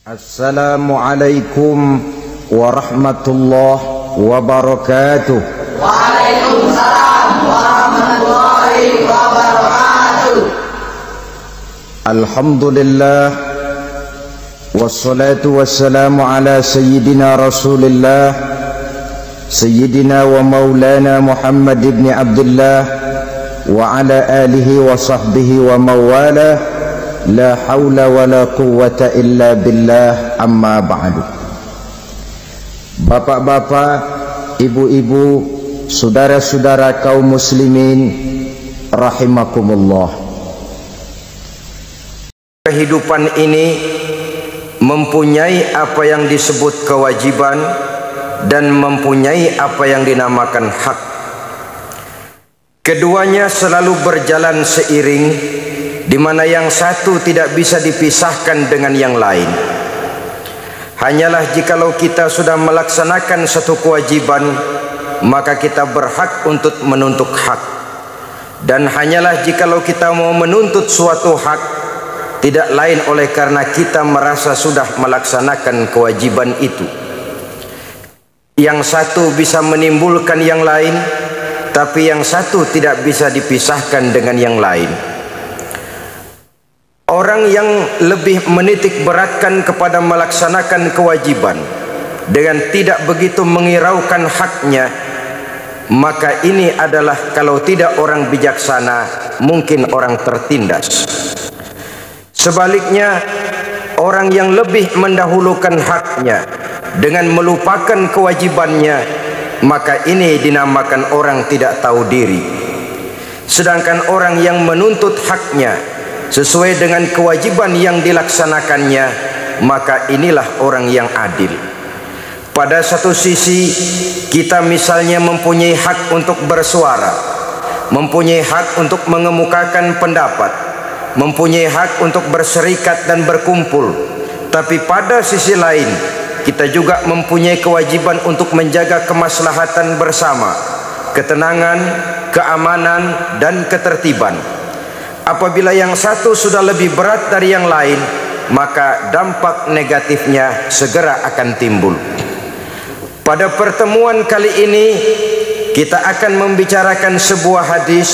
Assalamualaikum warahmatullahi wabarakatuh. Waalaikumsalam warahmatullahi wabarakatuh. Alhamdulillah wassalatu wassalamu ala sayyidina Rasulillah sayyidina wa maulana Muhammad ibn Abdullah wa ala alihi wa sahbihi wa mawalah. La hawla wa la quwwata illa billah, amma ba'du. Bapak-bapak, ibu-ibu, saudara-saudara kaum muslimin rahimakumullah. Kehidupan ini mempunyai apa yang disebut kewajiban dan mempunyai apa yang dinamakan hak. Keduanya selalu berjalan seiring, di mana yang satu tidak bisa dipisahkan dengan yang lain. Hanyalah jikalau kita sudah melaksanakan satu kewajiban, maka kita berhak untuk menuntut hak. Dan hanyalah jikalau kita mau menuntut suatu hak, tidak lain oleh karena kita merasa sudah melaksanakan kewajiban itu. Yang satu bisa menimbulkan yang lain, tapi yang satu tidak bisa dipisahkan dengan yang lain. Orang yang lebih menitik beratkan kepada melaksanakan kewajiban dengan tidak begitu mengiraukan haknya, maka ini adalah kalau tidak orang bijaksana, mungkin orang tertindas. Sebaliknya, orang yang lebih mendahulukan haknya dengan melupakan kewajibannya, maka ini dinamakan orang tidak tahu diri. Sedangkan orang yang menuntut haknya sesuai dengan kewajiban yang dilaksanakannya, maka inilah orang yang adil. Pada satu sisi, kita misalnya mempunyai hak untuk bersuara, mempunyai hak untuk mengemukakan pendapat, mempunyai hak untuk berserikat dan berkumpul. Tapi pada sisi lain, kita juga mempunyai kewajiban untuk menjaga kemaslahatan bersama, ketenangan, keamanan, dan ketertiban. Apabila yang satu sudah lebih berat dari yang lain, maka dampak negatifnya segera akan timbul. Pada pertemuan kali ini, kita akan membicarakan sebuah hadis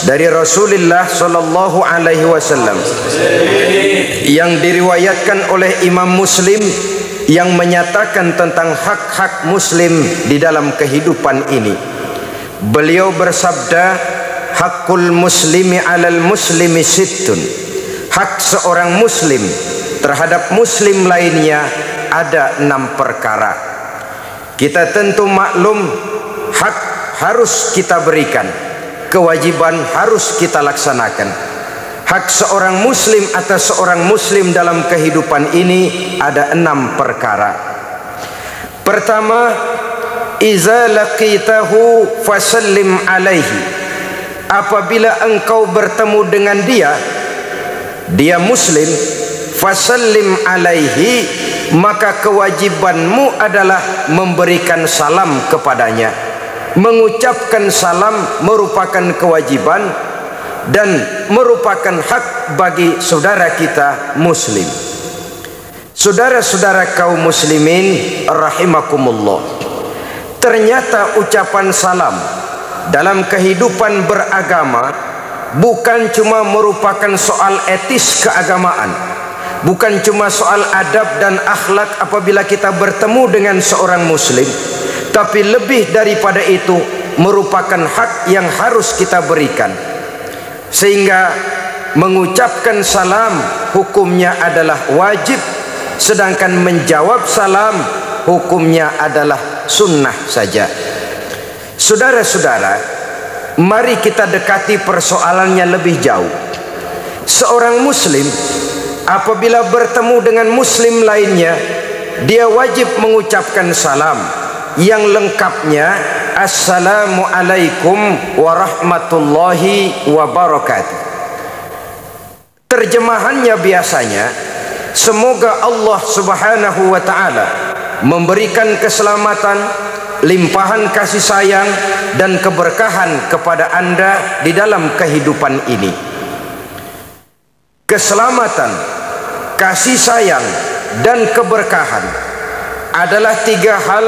dari Rasulullah sallallahu alaihi wasallam yang diriwayatkan oleh Imam Muslim, yang menyatakan tentang hak-hak muslim di dalam kehidupan ini. Beliau bersabda, hakul muslimi alal muslimi sittun. Hak seorang muslim terhadap muslim lainnya ada 6 perkara. Kita tentu maklum, hak harus kita berikan, kewajiban harus kita laksanakan. Hak seorang muslim atas seorang muslim dalam kehidupan ini ada 6 perkara. Pertama, iza laqitahu fasallim alaihi. Apabila engkau bertemu dengan dia muslim, fasallim alaihi, maka kewajibanmu adalah memberikan salam kepadanya. Mengucapkan salam merupakan kewajiban dan merupakan hak bagi saudara kita muslim. Saudara-saudara kaum muslimin rahimakumullah, ternyata ucapan salam dalam kehidupan beragama bukan cuma merupakan soal etis keagamaan, bukan cuma soal adab dan akhlak apabila kita bertemu dengan seorang muslim, tapi lebih daripada itu merupakan hak yang harus kita berikan. Sehingga mengucapkan salam hukumnya adalah wajib, sedangkan menjawab salam hukumnya adalah sunnah saja. Saudara-saudara, mari kita dekati persoalannya lebih jauh. Seorang muslim apabila bertemu dengan muslim lainnya, dia wajib mengucapkan salam yang lengkapnya, Assalamualaikum warahmatullahi wabarakatuh. Terjemahannya biasanya, semoga Allah subhanahu wa ta'ala memberikan keselamatan, limpahan kasih sayang dan keberkahan kepada Anda di dalam kehidupan ini. Keselamatan, kasih sayang dan keberkahan adalah tiga hal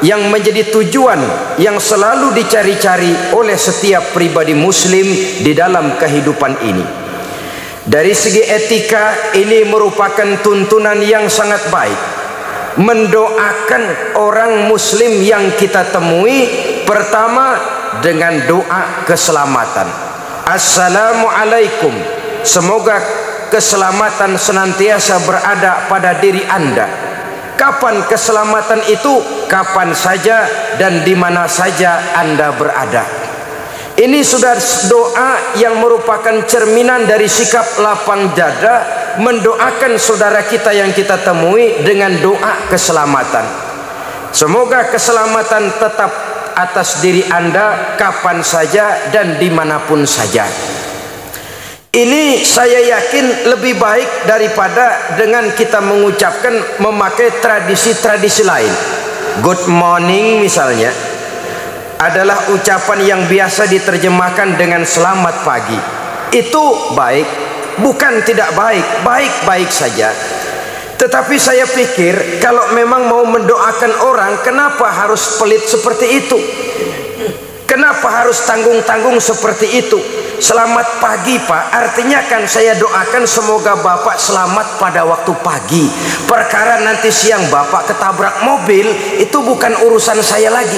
yang menjadi tujuan yang selalu dicari-cari oleh setiap pribadi muslim di dalam kehidupan ini. Dari segi etika, ini merupakan tuntunan yang sangat baik. Mendoakan orang muslim yang kita temui, pertama dengan doa keselamatan. Assalamualaikum, semoga keselamatan senantiasa berada pada diri Anda. Kapan keselamatan itu? Kapan saja dan di mana saja Anda berada. Ini sudah doa yang merupakan cerminan dari sikap lapang dada mendoakan saudara kita yang kita temui dengan doa keselamatan. Semoga keselamatan tetap atas diri Anda kapan saja dan dimanapun saja. Ini saya yakin lebih baik daripada dengan kita mengucapkan memakai tradisi-tradisi lain. Good morning misalnya adalah ucapan yang biasa diterjemahkan dengan selamat pagi. Itu baik, bukan tidak baik, baik-baik saja. Tetapi saya pikir kalau memang mau mendoakan orang, kenapa harus pelit seperti itu? Kenapa harus tanggung-tanggung seperti itu? Selamat pagi Pak, artinya kan saya doakan semoga Bapak selamat pada waktu pagi. Perkara nanti siang Bapak ketabrak mobil, itu bukan urusan saya lagi.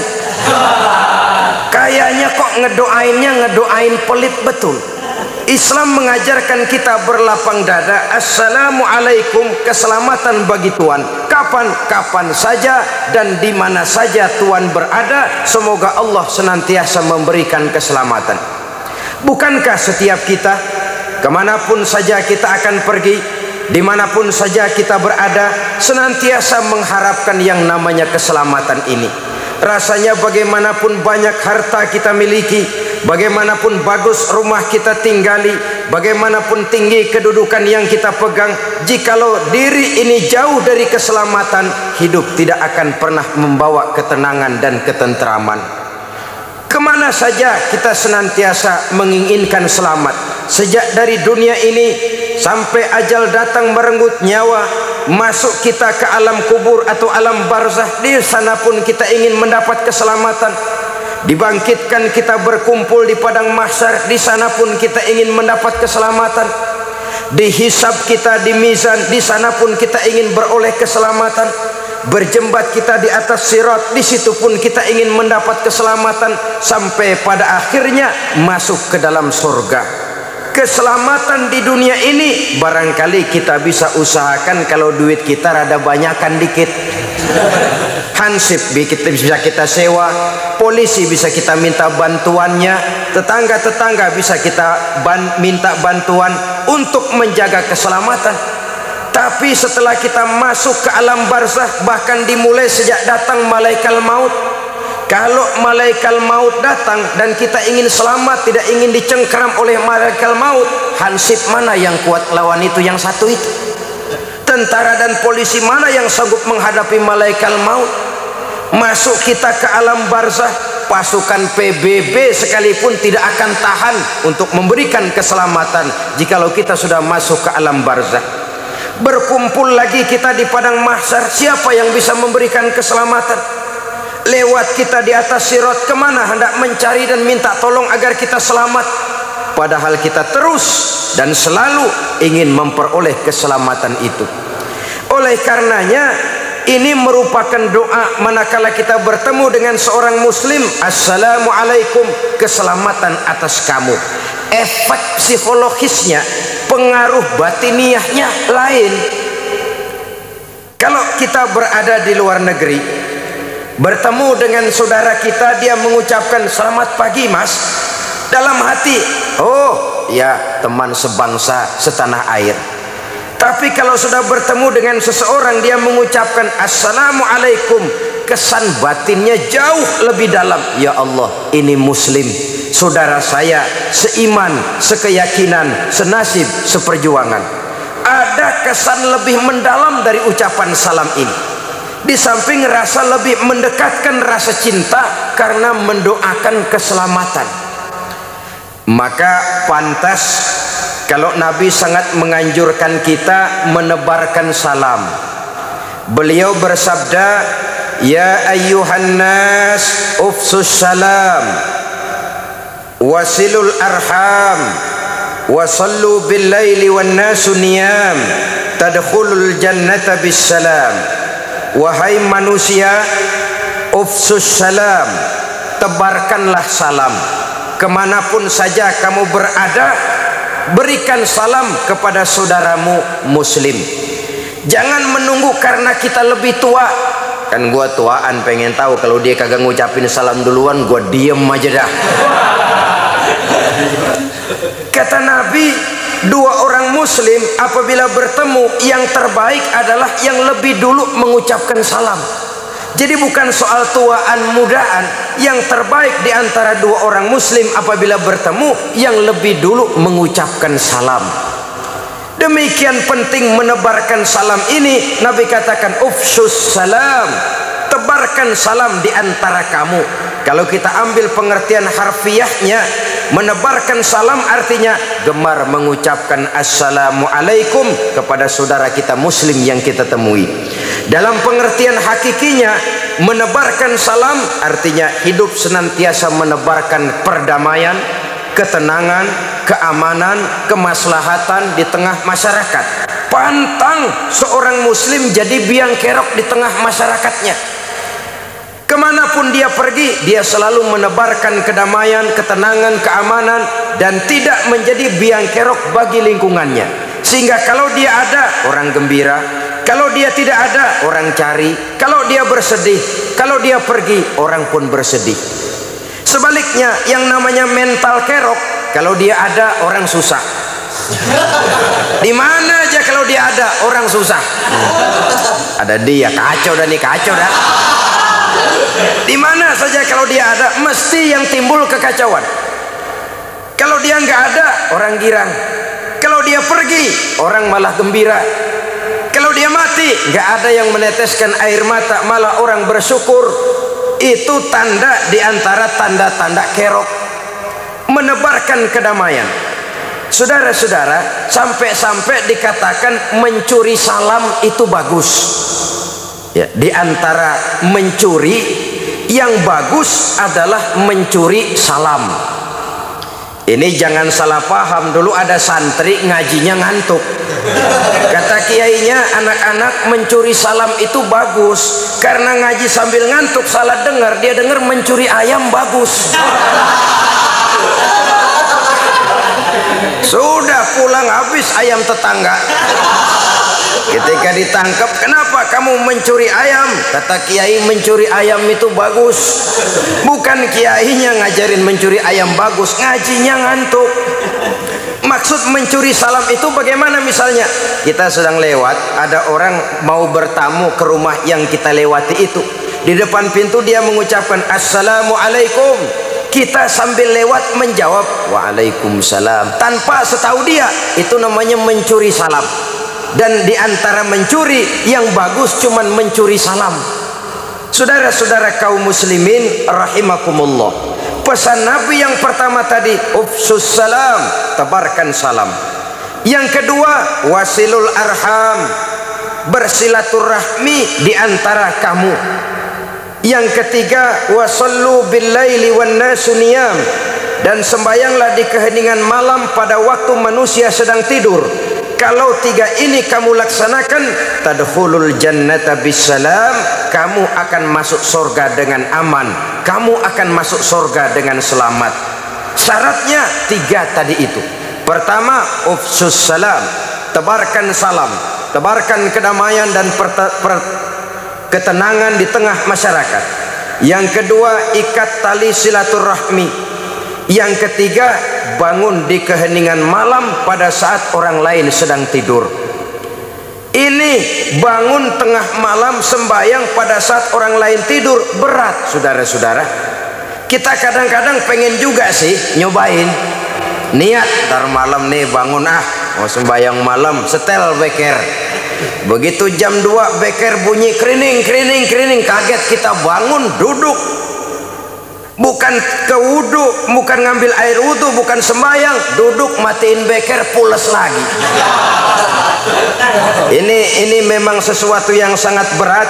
Kayaknya kok ngedoain pelit betul. Islam mengajarkan kita berlapang dada. Assalamualaikum, keselamatan bagi Tuhan. Kapan saja dan di mana saja Tuhan berada, semoga Allah senantiasa memberikan keselamatan. Bukankah setiap kita, kemanapun saja kita akan pergi, dimanapun saja kita berada, senantiasa mengharapkan yang namanya keselamatan ini? Rasanya bagaimanapun banyak harta kita miliki, bagaimanapun bagus rumah kita tinggali, bagaimanapun tinggi kedudukan yang kita pegang, jikalau diri ini jauh dari keselamatan, hidup tidak akan pernah membawa ketenangan dan ketenteraman. Kemana saja kita senantiasa menginginkan selamat. Sejak dari dunia ini sampai ajal datang merenggut nyawa, masuk kita ke alam kubur atau alam barzah, di sana pun kita ingin mendapat keselamatan. Dibangkitkan kita berkumpul di padang mahsyar, di sana pun kita ingin mendapat keselamatan. Dihisab kita di mizan, di sana pun kita ingin beroleh keselamatan. Berjembat kita di atas sirat, di situ pun kita ingin mendapat keselamatan, sampai pada akhirnya masuk ke dalam surga. Keselamatan di dunia ini barangkali kita bisa usahakan kalau duit kita rada banyakan dikit. Hansip bisa kita sewa, polisi bisa kita minta bantuannya, tetangga-tetangga bisa kita minta bantuan untuk menjaga keselamatan. Tapi setelah kita masuk ke alam barzah, bahkan dimulai sejak datang malaikat maut, kalau malaikat maut datang dan kita ingin selamat, tidak ingin dicengkeram oleh malaikat maut, hansip mana yang kuat lawan itu yang satu itu? Tentara dan polisi mana yang sanggup menghadapi malaikat maut? Masuk kita ke alam barzah, pasukan PBB sekalipun tidak akan tahan untuk memberikan keselamatan jikalau kita sudah masuk ke alam barzah. Berkumpul lagi kita di padang mahsyar, siapa yang bisa memberikan keselamatan? Lewat kita di atas sirat, kemana hendak mencari dan minta tolong agar kita selamat? Padahal kita terus dan selalu ingin memperoleh keselamatan itu. Oleh karenanya, ini merupakan doa manakala kita bertemu dengan seorang muslim. Assalamualaikum, keselamatan atas kamu. Efek psikologisnya, pengaruh batiniahnya lain. Kalau kita berada di luar negeri, bertemu dengan saudara kita, dia mengucapkan selamat pagi mas, dalam hati, oh ya teman sebangsa setanah air. Tapi kalau sudah bertemu dengan seseorang, dia mengucapkan assalamualaikum, kesan batinnya jauh lebih dalam. Ya Allah, ini muslim, saudara saya, seiman, sekeyakinan, senasib, seperjuangan. Ada kesan lebih mendalam dari ucapan salam ini. Di samping rasa lebih mendekatkan rasa cinta karena mendoakan keselamatan. Maka pantas kalau Nabi sangat menganjurkan kita menebarkan salam. Beliau bersabda, ya ayyuhan nas ufsus salam wasilul arham wasallu bil laili wan nasu niyam tadkhulul jannata bis salam. Wahai manusia, ufsus salam, tebarkanlah salam kemanapun saja kamu berada. Berikan salam kepada saudaramu muslim. Jangan menunggu karena kita lebih tua. Kan gua tuaan, pengen tahu kalau dia kagak ngucapin salam duluan, gua diem aja dah. Kata Nabi, dua orang muslim apabila bertemu, yang terbaik adalah yang lebih dulu mengucapkan salam. Jadi bukan soal tuaan mudaan, yang terbaik di antara dua orang muslim apabila bertemu, yang lebih dulu mengucapkan salam. Demikian penting menebarkan salam ini. Nabi katakan ufsus salam, tebarkan salam di antara kamu. Kalau kita ambil pengertian harfiahnya, menebarkan salam artinya gemar mengucapkan assalamualaikum kepada saudara kita muslim yang kita temui. Dalam pengertian hakikinya, menebarkan salam artinya hidup senantiasa menebarkan perdamaian, ketenangan, keamanan, kemaslahatan di tengah masyarakat. Pantang seorang muslim jadi biang kerok di tengah masyarakatnya. Kemanapun dia pergi, dia selalu menebarkan kedamaian, ketenangan, keamanan, dan tidak menjadi biang kerok bagi lingkungannya. Sehingga kalau dia ada, orang gembira. Kalau dia tidak ada, orang cari. Kalau dia bersedih, kalau dia pergi, orang pun bersedih. Sebaliknya, yang namanya mental kerok, kalau dia ada, orang susah. Di mana aja kalau dia ada, orang susah. Ada dia, kacau dah nih, kacau dah. Di mana saja kalau dia ada, mesti yang timbul kekacauan. Kalau dia nggak ada, orang girang. Kalau dia pergi, orang malah gembira. Kalau dia mati, nggak ada yang meneteskan air mata, malah orang bersyukur. Itu tanda di antara tanda-tanda kerok, menebarkan kedamaian. Saudara-saudara, sampai-sampai dikatakan mencuri salam itu bagus. Ya, di antara mencuri yang bagus adalah mencuri salam. Ini jangan salah paham. Dulu ada santri ngajinya ngantuk. Kata kiainya, anak-anak mencuri salam itu bagus. Karena ngaji sambil ngantuk salah dengar. Dia dengar mencuri ayam bagus. Sudah pulang habis ayam tetangga. Ketika ditangkap, kenapa kamu mencuri ayam? Kata kiai, mencuri ayam itu bagus. Bukan kiainya ngajarin mencuri ayam bagus, ngajinya ngantuk. Maksud mencuri salam itu bagaimana? Misalnya kita sedang lewat, ada orang mau bertamu ke rumah yang kita lewati itu. Di depan pintu dia mengucapkan assalamualaikum. Kita sambil lewat menjawab waalaikumsalam. Tanpa setahu dia, itu namanya mencuri salam. Dan di antara mencuri yang bagus cuman mencuri salam. Saudara-saudara kaum muslimin rahimakumullah, pesan Nabi yang pertama tadi ufsus salam, tebarkan salam. Yang kedua wasilul arham, bersilaturahmi di antara kamu. Yang ketiga wasallu bil laili wan nasu niyam, dan sembayanglah di keheningan malam pada waktu manusia sedang tidur. Kalau tiga ini kamu laksanakan, tadkhulul jannata bisalam, kamu akan masuk surga dengan aman, kamu akan masuk surga dengan selamat. Syaratnya tiga tadi itu. Pertama, ufsus salam, tebarkan salam, tebarkan kedamaian dan ketenangan di tengah masyarakat. Yang kedua, ikat tali silaturahmi. Yang ketiga, bangun di keheningan malam pada saat orang lain sedang tidur. Ini bangun tengah malam sembahyang pada saat orang lain tidur berat, saudara-saudara. Kita kadang-kadang pengen juga sih nyobain. Niat ntar malam nih bangun, mau sembahyang malam, setel beker. Begitu jam 2 beker bunyi kerining, kaget kita bangun, duduk. Bukan ke wudhu, bukan ngambil air wudhu, bukan sembahyang, duduk matiin beker, pules lagi. Ini memang sesuatu yang sangat berat,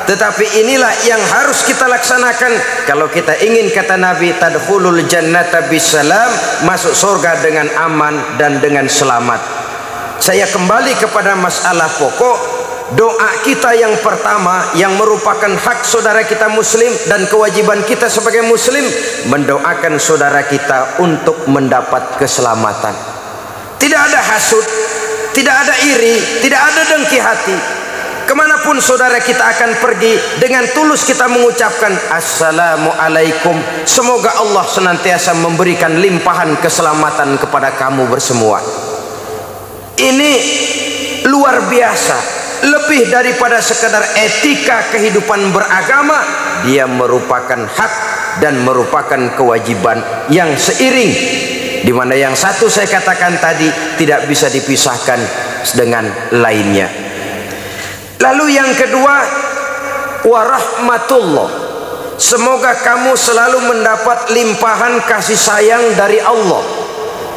tetapi inilah yang harus kita laksanakan kalau kita ingin, kata Nabi, tadkhulul jannata bisalam, masuk surga dengan aman dan dengan selamat. Saya kembali kepada masalah pokok. Doa kita yang pertama yang merupakan hak saudara kita muslim dan kewajiban kita sebagai muslim, mendoakan saudara kita untuk mendapat keselamatan. Tidak ada hasud, tidak ada iri, tidak ada dengki hati. Kemanapun saudara kita akan pergi, dengan tulus kita mengucapkan assalamualaikum, semoga Allah senantiasa memberikan limpahan keselamatan kepada kamu bersemua. Ini luar biasa. Lebih daripada sekadar etika kehidupan beragama, dia merupakan hak dan merupakan kewajiban yang seiring, di mana yang satu saya katakan tadi tidak bisa dipisahkan dengan lainnya. Lalu yang kedua, warahmatullah, semoga kamu selalu mendapat limpahan kasih sayang dari Allah.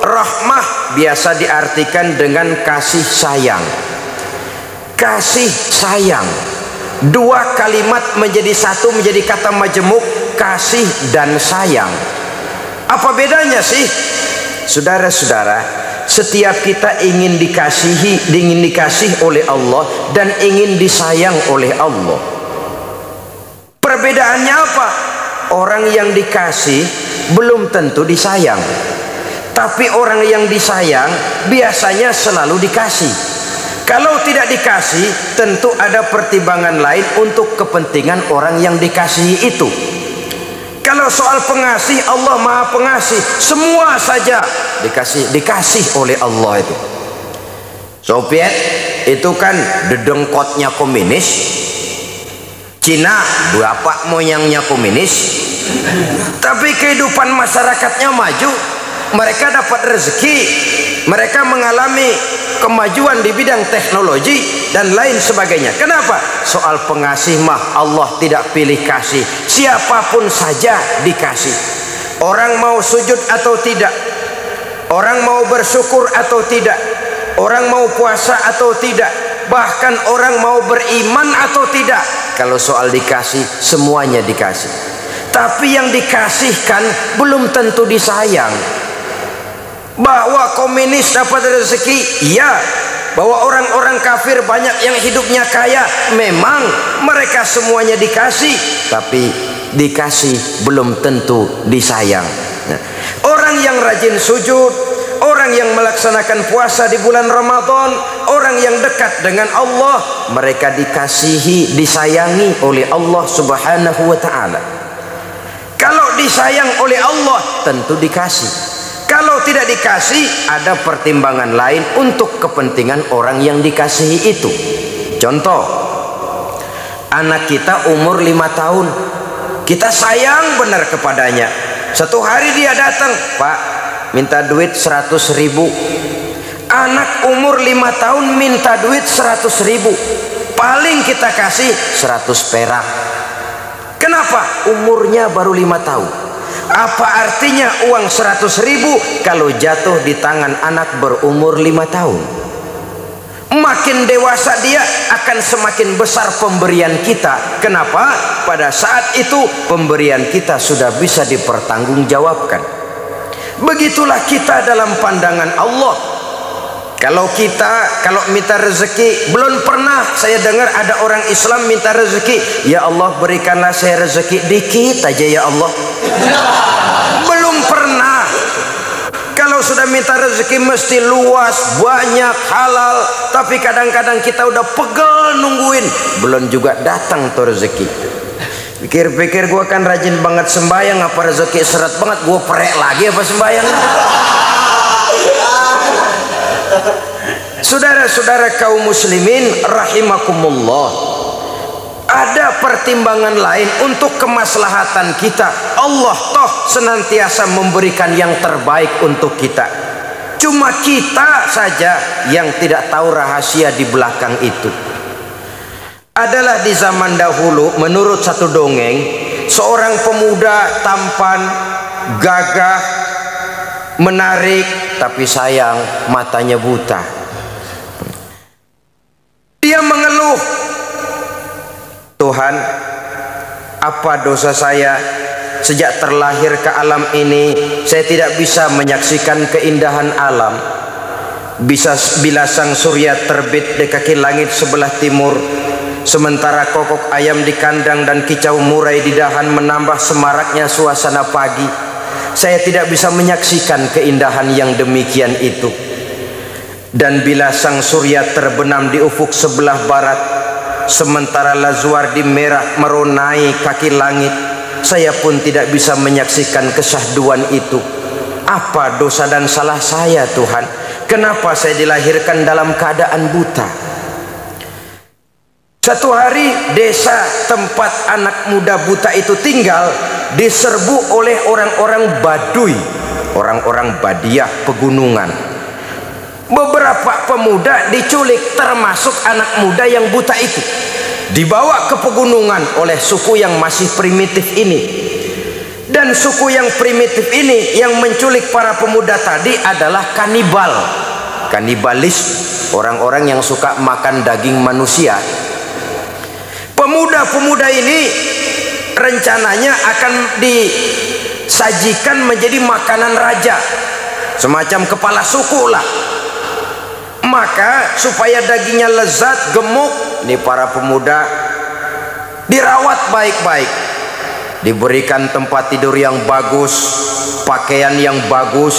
Rahmah biasa diartikan dengan kasih sayang. Kasih sayang, dua kalimat menjadi satu, menjadi kata majemuk, kasih dan sayang. Apa bedanya sih? Saudara-saudara, setiap kita ingin dikasih oleh Allah dan ingin disayang oleh Allah. Perbedaannya apa? Orang yang dikasih belum tentu disayang, tapi orang yang disayang biasanya selalu dikasih. Kalau tidak dikasih, tentu ada pertimbangan lain untuk kepentingan orang yang dikasihi itu. Kalau soal pengasih, Allah Maha Pengasih, semua saja dikasih oleh Allah itu. Soviet itu kan dedengkotnya komunis, Cina bapak moyangnya komunis, tapi kehidupan masyarakatnya maju, mereka dapat rezeki, mereka mengalami kemajuan di bidang teknologi dan lain sebagainya. Kenapa? Soal pengasih mah Allah tidak pilih kasih, siapapun saja dikasih. Orang mau sujud atau tidak, orang mau bersyukur atau tidak, orang mau puasa atau tidak, bahkan orang mau beriman atau tidak, kalau soal dikasih semuanya dikasih. Tapi yang dikasihkan belum tentu disayang. Bahwa komunis dapat rezeki, iya. Bahwa orang-orang kafir banyak yang hidupnya kaya, memang mereka semuanya dikasih, tapi dikasih belum tentu disayang. Nah, orang yang rajin sujud, orang yang melaksanakan puasa di bulan Ramadan, orang yang dekat dengan Allah, mereka dikasihi, disayangi oleh Allah Subhanahu wa ta'ala. Kalau disayang oleh Allah, tentu dikasih. Kalau tidak dikasih, ada pertimbangan lain untuk kepentingan orang yang dikasihi itu. Contoh, anak kita umur 5 tahun, kita sayang benar kepadanya. Satu hari dia datang, Pak, minta duit 100.000. Anak umur 5 tahun minta duit 100.000, paling kita kasih 100 perak. Kenapa? Umurnya baru 5 tahun. Apa artinya uang 100.000 kalau jatuh di tangan anak berumur 5 tahun? Makin dewasa dia akan semakin besar pemberian kita. Kenapa? Pada saat itu pemberian kita sudah bisa dipertanggungjawabkan. Begitulah kita dalam pandangan Allah. Kalau minta rezeki, belum pernah saya dengar ada orang Islam minta rezeki, ya Allah berikanlah saya rezeki dikit aja ya Allah. Belum pernah. Kalau sudah minta rezeki mesti luas, banyak, halal. Tapi kadang-kadang kita udah pegel nungguin, belum juga datang tuh rezeki. Pikir-pikir gue kan rajin banget sembahyang, apa rezeki seret banget, gue perek lagi apa sembahyang. Saudara-saudara kaum muslimin rahimakumullah, ada pertimbangan lain untuk kemaslahatan kita. Allah toh senantiasa memberikan yang terbaik untuk kita. Cuma kita saja yang tidak tahu rahasia di belakang itu. Adalah di zaman dahulu, menurut satu dongeng, seorang pemuda tampan, gagah, menarik, tapi sayang matanya buta. Tuhan, apa dosa saya? Sejak terlahir ke alam ini, saya tidak bisa menyaksikan keindahan alam. Bila sang surya terbit di kaki langit sebelah timur, sementara kokok ayam di kandang dan kicau murai di dahan menambah semaraknya suasana pagi, saya tidak bisa menyaksikan keindahan yang demikian itu. Dan bila sang surya terbenam di ufuk sebelah barat, sementara Lazuardi merah meronai kaki langit, saya pun tidak bisa menyaksikan kesyahduan itu. Apa dosa dan salah saya, Tuhan? Kenapa saya dilahirkan dalam keadaan buta? Satu hari desa tempat anak muda buta itu tinggal diserbu oleh orang-orang Baduy, orang-orang Badiah pegunungan. Beberapa pemuda diculik, termasuk anak muda yang buta itu, dibawa ke pegunungan oleh suku yang masih primitif ini. Dan suku yang primitif ini yang menculik para pemuda tadi adalah kanibal, kanibalis, orang-orang yang suka makan daging manusia. Pemuda-pemuda ini rencananya akan disajikan menjadi makanan raja, semacam kepala suku lah. Maka supaya dagingnya lezat, gemuk, ini para pemuda dirawat baik-baik, diberikan tempat tidur yang bagus, pakaian yang bagus,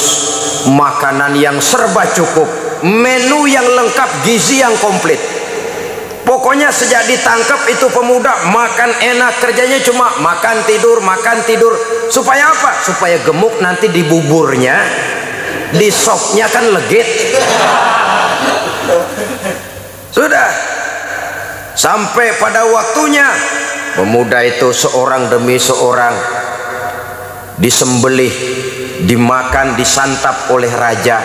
makanan yang serba cukup, menu yang lengkap, gizi yang komplit. Pokoknya sejak ditangkap itu pemuda makan enak, kerjanya cuma makan tidur, makan tidur. Supaya apa? Supaya gemuk nanti di buburnya, di sopnya kan legit. Sudah sampai pada waktunya, pemuda itu seorang demi seorang disembelih, dimakan, disantap oleh raja.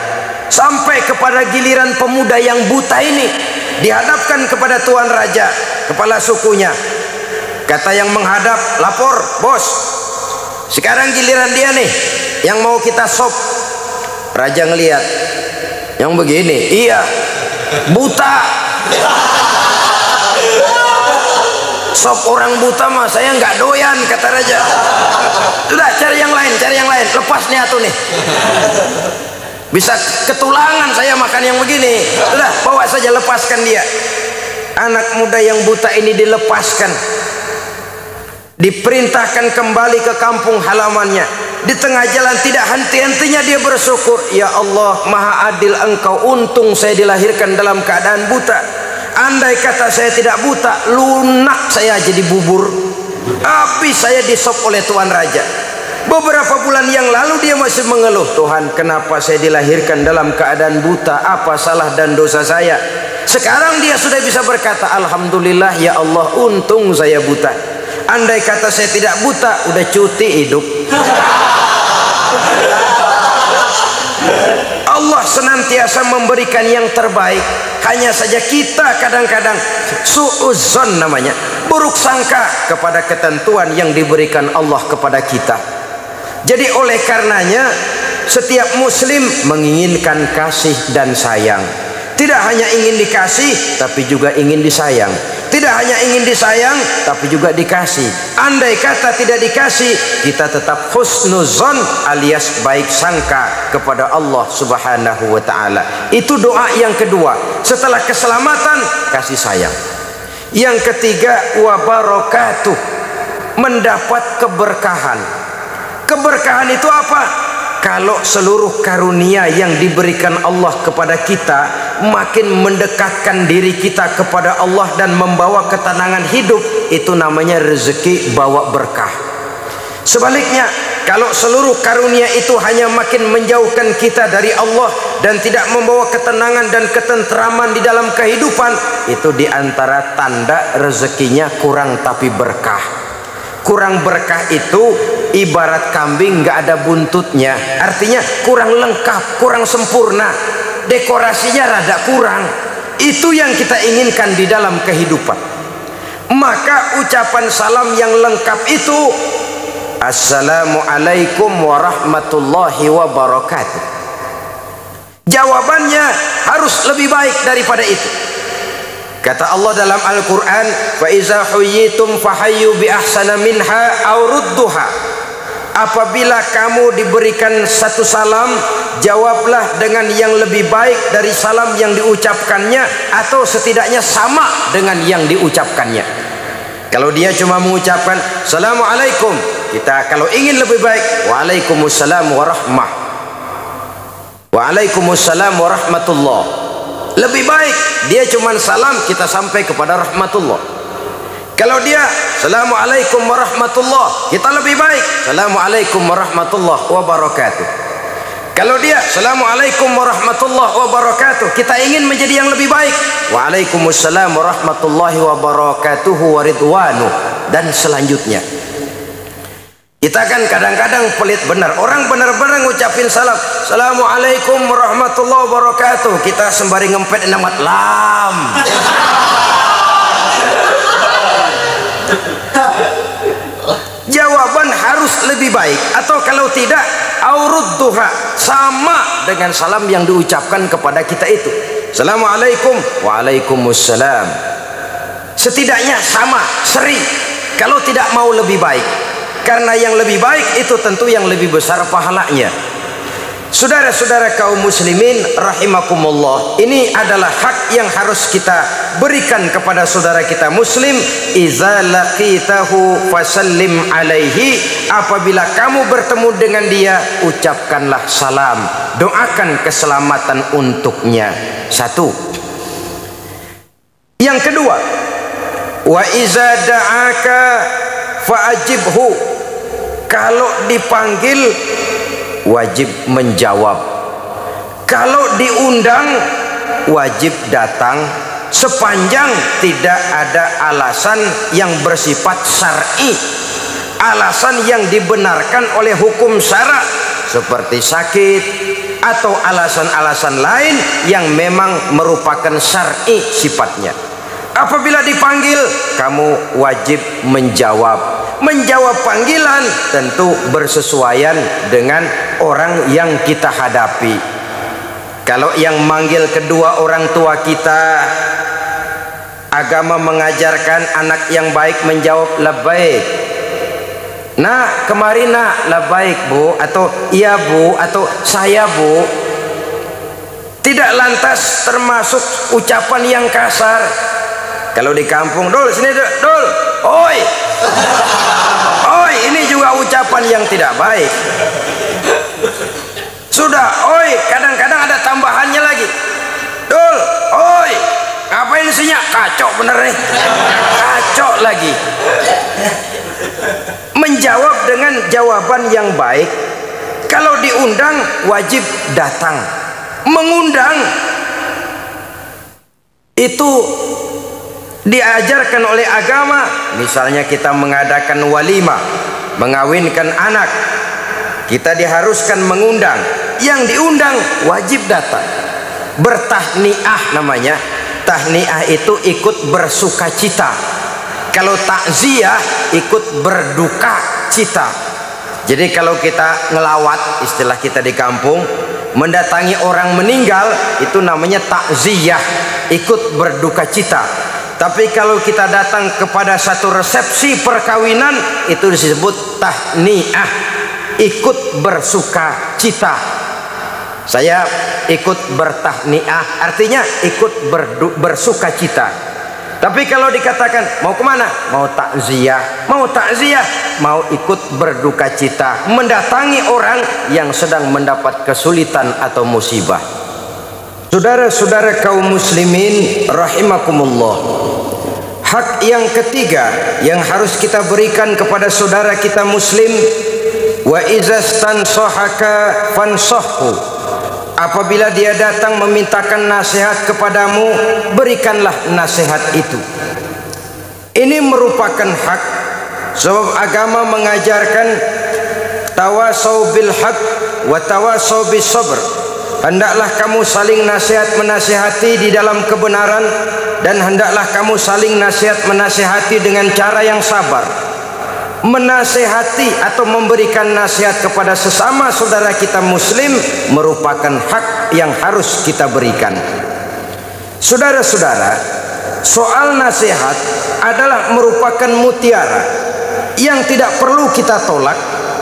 Sampai kepada giliran pemuda yang buta ini dihadapkan kepada tuan raja, kepala sukunya. Kata yang menghadap, lapor, bos, sekarang giliran dia nih yang mau kita sop. Raja ngelihat, yang begini, iya, buta. Sop orang buta mah saya nggak doyan, kata raja. Sudah, cari yang lain, lepas nih atuh nih. Bisa ketulangan saya makan yang begini. Sudah, bawa saja, lepaskan dia. Anak muda yang buta ini dilepaskan, diperintahkan kembali ke kampung halamannya. Di tengah jalan tidak henti-hentinya dia bersyukur, ya Allah, maha adil Engkau, untung saya dilahirkan dalam keadaan buta. Andai kata saya tidak buta, lunak saya jadi bubur, habis saya disop oleh tuan raja. Beberapa bulan yang lalu dia masih mengeluh, Tuhan, kenapa saya dilahirkan dalam keadaan buta? Apa salah dan dosa saya? Sekarang dia sudah bisa berkata, alhamdulillah ya Allah, untung saya buta. Andai kata saya tidak buta, udah cuti hidup. Allah senantiasa memberikan yang terbaik. Hanya saja kita kadang-kadang su'uzzon namanya, buruk sangka kepada ketentuan yang diberikan Allah kepada kita. Jadi oleh karenanya setiap muslim menginginkan kasih dan sayang. Tidak hanya ingin dikasih, tapi juga ingin disayang. Tidak hanya ingin disayang, tapi juga dikasih. Andai kata tidak dikasih, kita tetap husnuzon alias baik sangka kepada Allah Subhanahu wa ta'ala. Itu doa yang kedua. Setelah keselamatan, kasih sayang. Yang ketiga, wa barakatuh, mendapat keberkahan. Keberkahan itu apa? Kalau seluruh karunia yang diberikan Allah kepada kita makin mendekatkan diri kita kepada Allah dan membawa ketenangan hidup, itu namanya rezeki bawa berkah. Sebaliknya, kalau seluruh karunia itu hanya makin menjauhkan kita dari Allah dan tidak membawa ketenangan dan ketentraman di dalam kehidupan, itu diantara tanda rezekinya kurang tapi berkah. Kurang berkah itu ibarat kambing nggak ada buntutnya, artinya kurang lengkap, kurang sempurna, dekorasinya rada kurang. Itu yang kita inginkan di dalam kehidupan. Maka ucapan salam yang lengkap itu, Assalamualaikum warahmatullahi wabarakatuh. Jawabannya harus lebih baik daripada itu. Kata Allah dalam Al-Quran, fa iza huyyitum fahayyu bi ahsana minha aw rudduha. Apabila kamu diberikan satu salam, jawablah dengan yang lebih baik dari salam yang diucapkannya, atau setidaknya sama dengan yang diucapkannya. Kalau dia cuma mengucapkan Assalamualaikum, kita kalau ingin lebih baik, Waalaikumsalam warahmah, Waalaikumsalam warahmatullah. Lebih baik dia cuma salam, kita sampai kepada rahmatullah. Kalau dia Assalamualaikum warahmatullah, kita lebih baik Assalamualaikum warahmatullah wabarakatuh. Kalau dia Assalamualaikum warahmatullah wabarakatuh, kita ingin menjadi yang lebih baik, Waalaikumsalam warahmatullahi wabarakatuhu waridwanu, dan selanjutnya. Kita kan kadang-kadang pelit benar, orang benar-benar ngucapin salam Assalamualaikum warahmatullahi wabarakatuh, kita sembari ngempet namat lam. Jawaban harus lebih baik, atau kalau tidak aurudduha, sama dengan salam yang diucapkan kepada kita itu. Assalamualaikum, Waalaikumsalam. Setidaknya sama, seri. Kalau tidak mau lebih baik, karena yang lebih baik itu tentu yang lebih besar pahalanya. Saudara-saudara kaum muslimin rahimakumullah, ini adalah hak yang harus kita berikan kepada saudara kita muslim. Iza laqitahu fasallim alaihi, apabila kamu bertemu dengan dia, ucapkanlah salam, doakan keselamatan untuknya. Satu. Yang kedua, wa iza da'aka fa'ajibhu, kalau dipanggil wajib menjawab. Kalau diundang wajib datang, sepanjang tidak ada alasan yang bersifat syar'i, alasan yang dibenarkan oleh hukum syara, seperti sakit atau alasan-alasan lain yang memang merupakan syar'i sifatnya. Apabila dipanggil, kamu wajib menjawab. Menjawab panggilan tentu bersesuaian dengan orang yang kita hadapi. Kalau yang manggil kedua orang tua kita, agama mengajarkan anak yang baik menjawab labbaik. Nah, kemarin nak labbaik bu, atau iya bu, atau saya bu. Tidak lantas termasuk ucapan yang kasar. Kalau di kampung, dul sini dul, oi, oi, ini juga ucapan yang tidak baik. Sudah, oi, kadang-kadang ada tambahannya lagi, dul, oi, ngapain isinya? Kacau bener nih, kacau lagi. Menjawab dengan jawaban yang baik. Kalau diundang wajib datang. Mengundang itu diajarkan oleh agama. Misalnya kita mengadakan walimah, mengawinkan anak, kita diharuskan mengundang. Yang diundang wajib datang. Bertahniah namanya. Tahniah itu ikut bersuka cita. Kalau takziah ikut berduka cita. Jadi kalau kita ngelawat, istilah kita di kampung, mendatangi orang meninggal, itu namanya takziah, ikut berduka cita. Tapi kalau kita datang kepada satu resepsi perkawinan, itu disebut tahniah, ikut bersuka cita. Saya ikut bertahniah, artinya ikut bersuka cita. Tapi kalau dikatakan mau kemana? Mau takziah, mau ikut berduka cita, mendatangi orang yang sedang mendapat kesulitan atau musibah. Saudara-saudara kaum muslimin rahimakumullah, hak yang ketiga yang harus kita berikan kepada saudara kita muslim, wa izastansahaka fansahhu, apabila dia datang memintakan nasihat kepadamu, berikanlah nasihat itu. Ini merupakan hak, sebab agama mengajarkan tawasau bil haq wa tawasau bis sabr. Hendaklah kamu saling nasihat menasihati di dalam kebenaran, dan hendaklah kamu saling nasihat menasihati dengan cara yang sabar. Menasihati atau memberikan nasihat kepada sesama saudara kita muslim merupakan hak yang harus kita berikan. Saudara-saudara, soal nasihat adalah merupakan mutiara yang tidak perlu kita tolak.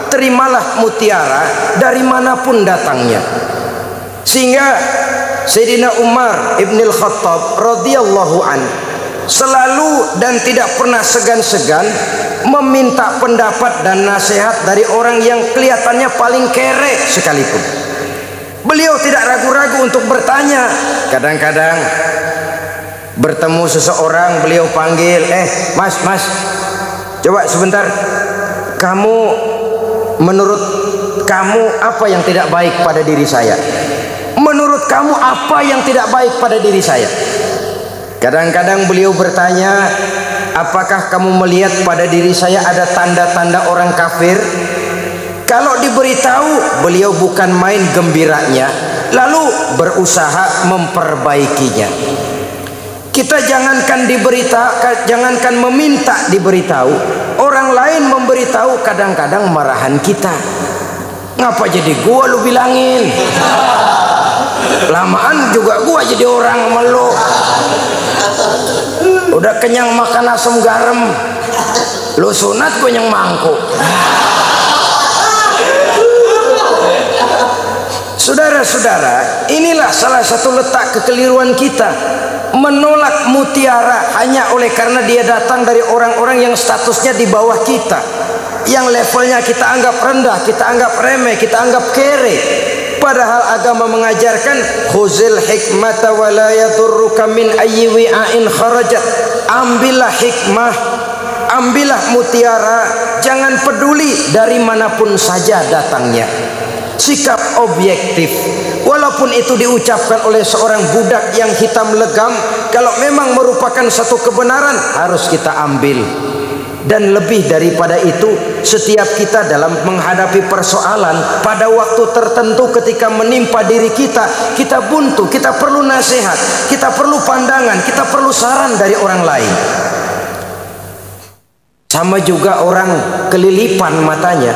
Terimalah mutiara dari manapun datangnya. Sehingga Sayyidina Umar ibn al-Khattab radhiyallahu an selalu dan tidak pernah segan-segan meminta pendapat dan nasihat dari orang yang kelihatannya paling kere sekalipun. Beliau tidak ragu-ragu untuk bertanya. Kadang-kadang bertemu seseorang, beliau panggil, mas, coba sebentar, menurut kamu apa yang tidak baik pada diri saya? Menurut kamu apa yang tidak baik pada diri saya? Kadang-kadang beliau bertanya, apakah kamu melihat pada diri saya ada tanda-tanda orang kafir? Kalau diberitahu, beliau bukan main gembiranya, lalu berusaha memperbaikinya. Kita jangankan meminta diberitahu, orang lain memberitahu kadang-kadang marahan kita. Ngapa jadi gua lu bilangin? Lamaan juga gua jadi orang sama lu. Udah kenyang makan asam garam, lu sunat gua yang mangkuk. Saudara-saudara, inilah salah satu letak kekeliruan kita, menolak mutiara hanya oleh karena dia datang dari orang-orang yang statusnya di bawah kita, yang levelnya kita anggap rendah, kita anggap remeh, kita anggap kere. Padahal agama mengajarkan khuzil hikmata wa la yadurruka min ayyi wi'ain kharajat. Ambillah hikmah, ambillah mutiara, jangan peduli dari manapun saja datangnya. Sikap objektif, walaupun itu diucapkan oleh seorang budak yang hitam legam, kalau memang merupakan satu kebenaran harus kita ambil. Dan lebih daripada itu, setiap kita dalam menghadapi persoalan pada waktu tertentu ketika menimpa diri kita, kita buntu, kita perlu nasihat, kita perlu pandangan, kita perlu saran dari orang lain. Sama juga orang kelilipan matanya.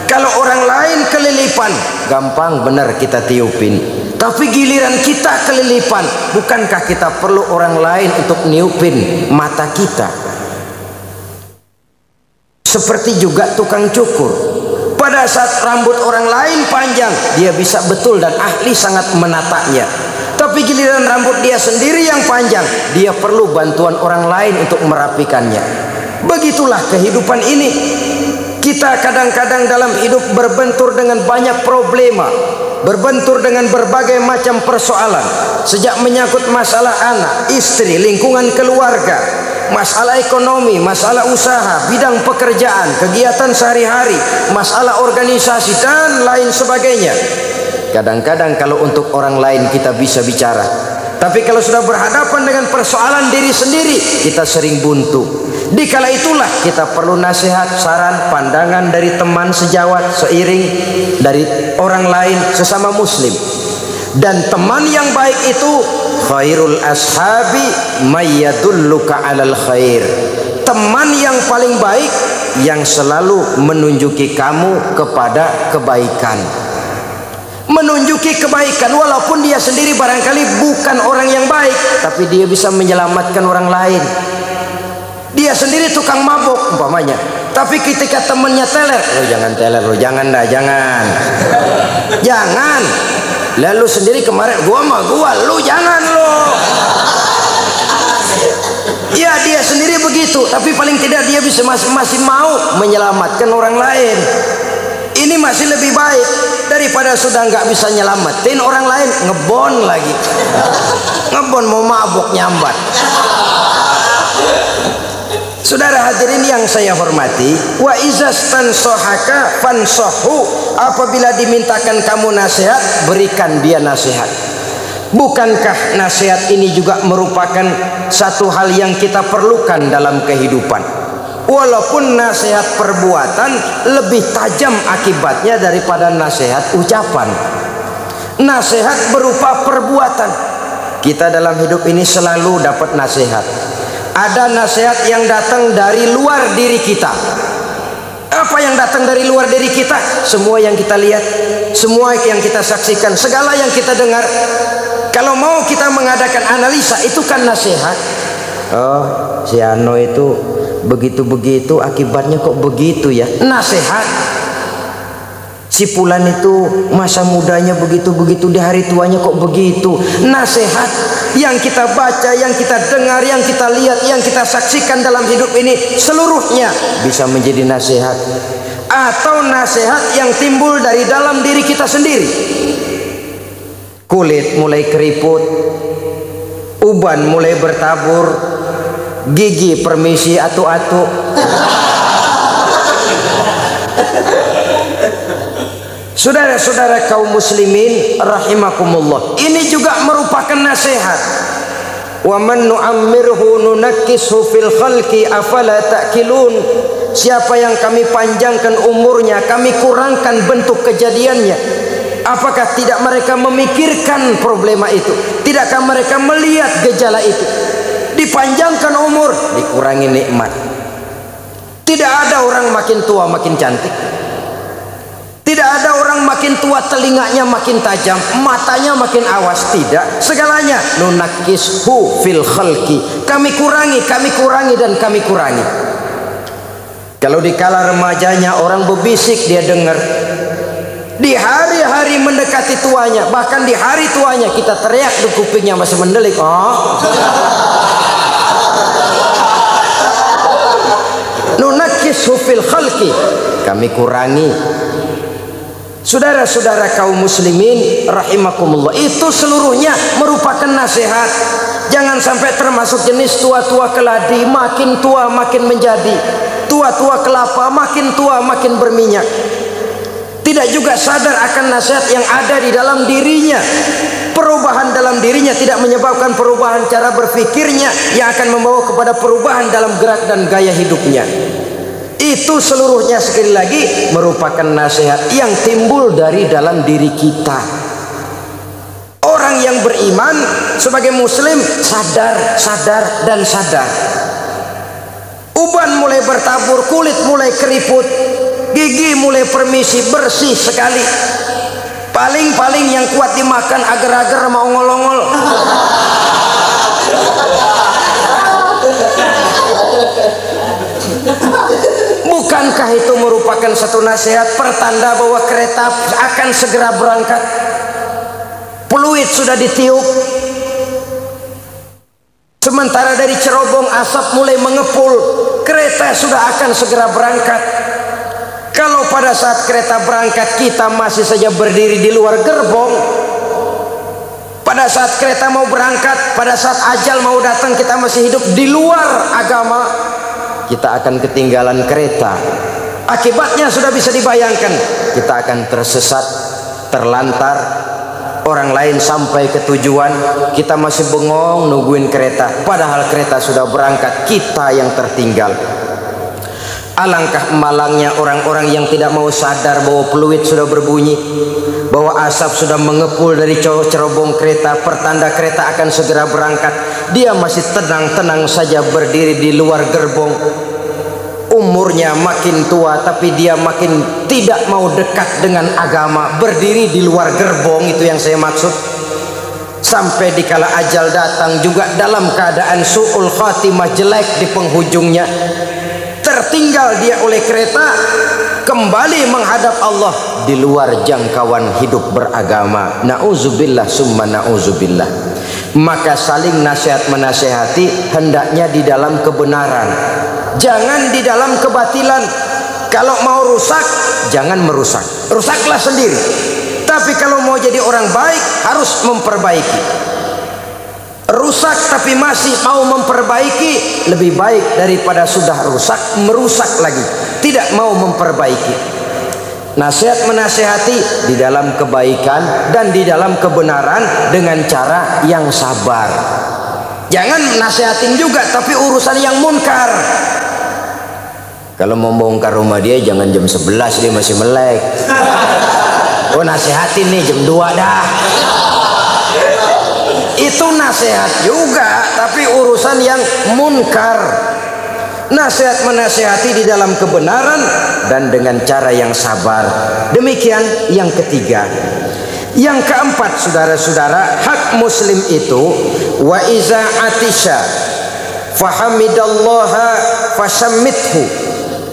Kalau orang lain kelilipan, gampang benar kita tiupin. Tapi giliran kita kelilipan, bukankah kita perlu orang lain untuk niupin mata kita? Seperti juga tukang cukur. Pada saat rambut orang lain panjang, dia bisa betul dan ahli sangat menatanya. Tapi giliran rambut dia sendiri yang panjang, dia perlu bantuan orang lain untuk merapikannya. Begitulah kehidupan ini. Kita kadang-kadang dalam hidup berbentur dengan banyak problema, berbentur dengan berbagai macam persoalan, sejak menyangkut masalah anak, istri, lingkungan keluarga, masalah ekonomi, masalah usaha, bidang pekerjaan, kegiatan sehari-hari, masalah organisasi dan lain sebagainya. Kadang-kadang kalau untuk orang lain kita bisa bicara, tapi kalau sudah berhadapan dengan persoalan diri sendiri, kita sering buntu. Dikala itulah kita perlu nasihat, saran, pandangan dari teman sejawat, seiring, dari orang lain sesama muslim. Dan teman yang baik itu khairul ashabi mayyadulluka alal khair. Teman yang paling baik yang selalu menunjuki kamu kepada kebaikan, menunjuki kebaikan, walaupun dia sendiri barangkali bukan orang yang baik, tapi dia bisa menyelamatkan orang lain. Dia sendiri tukang mabuk umpamanya, tapi ketika temannya teler, lo jangan teler, lo jangan dah, jangan. Lalu sendiri kemarin gua lu jangan lo. Ya dia sendiri begitu, tapi paling tidak dia bisa masih mau menyelamatkan orang lain. Ini masih lebih baik daripada sudah nggak bisa nyelamatin orang lain, ngebon lagi. Ngebon mau mabuk nyambat. Saudara hadirin yang saya hormati, wa izastan sohaka fansohu, apabila dimintakan kamu nasihat, berikan dia nasihat. Bukankah nasihat ini juga merupakan satu hal yang kita perlukan dalam kehidupan? Walaupun nasihat perbuatan lebih tajam akibatnya daripada nasihat ucapan. Nasihat berupa perbuatan. Kita dalam hidup ini selalu dapat nasihat. Ada nasihat yang datang dari luar diri kita. Apa yang datang dari luar diri kita? Semua yang kita lihat, semua yang kita saksikan, segala yang kita dengar. Kalau mau kita mengadakan analisa, itu kan nasihat. Oh, si Ano itu begitu-begitu, akibatnya kok begitu ya. Nasihat. Si Fulan itu masa mudanya begitu-begitu, di hari tuanya kok begitu. Nasihat yang kita baca, yang kita dengar, yang kita lihat, yang kita saksikan dalam hidup ini, seluruhnya bisa menjadi nasihat. Atau nasihat yang timbul dari dalam diri kita sendiri. Kulit mulai keriput, uban mulai bertabur, gigi permisi atu-atu. Saudara-saudara kaum muslimin rahimakumullah, ini juga merupakan nasihat. Wa man nu'ammirhu nunakkishu fil khalqi afala ta'qilun. Siapa yang kami panjangkan umurnya, kami kurangkan bentuk kejadiannya, apakah tidak mereka memikirkan problema itu? Tidakkah mereka melihat gejala itu? Dipanjangkan umur, dikurangi nikmat. Tidak ada orang makin tua makin cantik. Tidak ada orang makin tua telinganya makin tajam, matanya makin awas. Tidak, segalanya nunakkishu fil khalqi. Kami kurangi dan kami kurangi. Kalau di kala remajanya orang berbisik dia dengar. Di hari-hari mendekati tuanya, bahkan di hari tuanya kita teriak di kupingnya masih mendelik. Oh. Nunakkishu fil khalqi. Kami kurangi. Saudara-saudara kaum muslimin rahimakumullah, itu seluruhnya merupakan nasihat. Jangan sampai termasuk jenis tua-tua keladi, makin tua makin menjadi, tua-tua kelapa makin tua makin berminyak. Tidak juga sadar akan nasihat yang ada di dalam dirinya. Perubahan dalam dirinya tidak menyebabkan perubahan cara berpikirnya yang akan membawa kepada perubahan dalam gerak dan gaya hidupnya. Itu seluruhnya sekali lagi merupakan nasihat yang timbul dari dalam diri kita. Orang yang beriman sebagai muslim sadar dan sadar. Uban mulai bertabur, kulit mulai keriput, gigi mulai permisi, bersih sekali. Paling-paling yang kuat dimakan agar-agar mau ngolong-ngol. Bukankah itu merupakan satu nasihat pertanda bahwa kereta akan segera berangkat? Peluit sudah ditiup. Sementara dari cerobong asap mulai mengepul, kereta sudah akan segera berangkat. Kalau pada saat kereta berangkat kita masih saja berdiri di luar gerbong, pada saat kereta mau berangkat, pada saat ajal mau datang kita masih hidup di luar agama, kita akan ketinggalan kereta. Akibatnya sudah bisa dibayangkan, kita akan tersesat, terlantar. Orang lain sampai ke tujuan, kita masih bengong nungguin kereta, padahal kereta sudah berangkat, kita yang tertinggal. Alangkah malangnya orang-orang yang tidak mau sadar bahwa peluit sudah berbunyi, bahwa asap sudah mengepul dari cerobong kereta, pertanda kereta akan segera berangkat. Dia masih tenang-tenang saja berdiri di luar gerbong. Umurnya makin tua tapi dia makin tidak mau dekat dengan agama, berdiri di luar gerbong. Itu yang saya maksud. Sampai dikala ajal datang juga dalam keadaan su'ul khatimah, jelek di penghujungnya. Tertinggal dia oleh kereta, kembali menghadap Allah di luar jangkauan hidup beragama. Na'udzubillah summa na'udzubillah. Maka saling nasihat menasihati hendaknya di dalam kebenaran, jangan di dalam kebatilan. Kalau mau rusak, jangan merusak, rusaklah sendiri. Tapi kalau mau jadi orang baik, harus memperbaiki. Rusak tapi masih mau memperbaiki, lebih baik daripada sudah rusak merusak lagi, tidak mau memperbaiki. Nasihat menasihati di dalam kebaikan dan di dalam kebenaran dengan cara yang sabar. Jangan nasihatin juga tapi urusan yang munkar. Kalau mau bongkar rumah dia jangan jam 11, dia masih melek. Oh nasihatin nih jam 2 dah. Itu nasihat juga tapi urusan yang munkar. Nasihat menasihati di dalam kebenaran dan dengan cara yang sabar. Demikian yang ketiga. Yang keempat, saudara-saudara, hak muslim itu wa iza atisha Fahamidallaha fasammithu,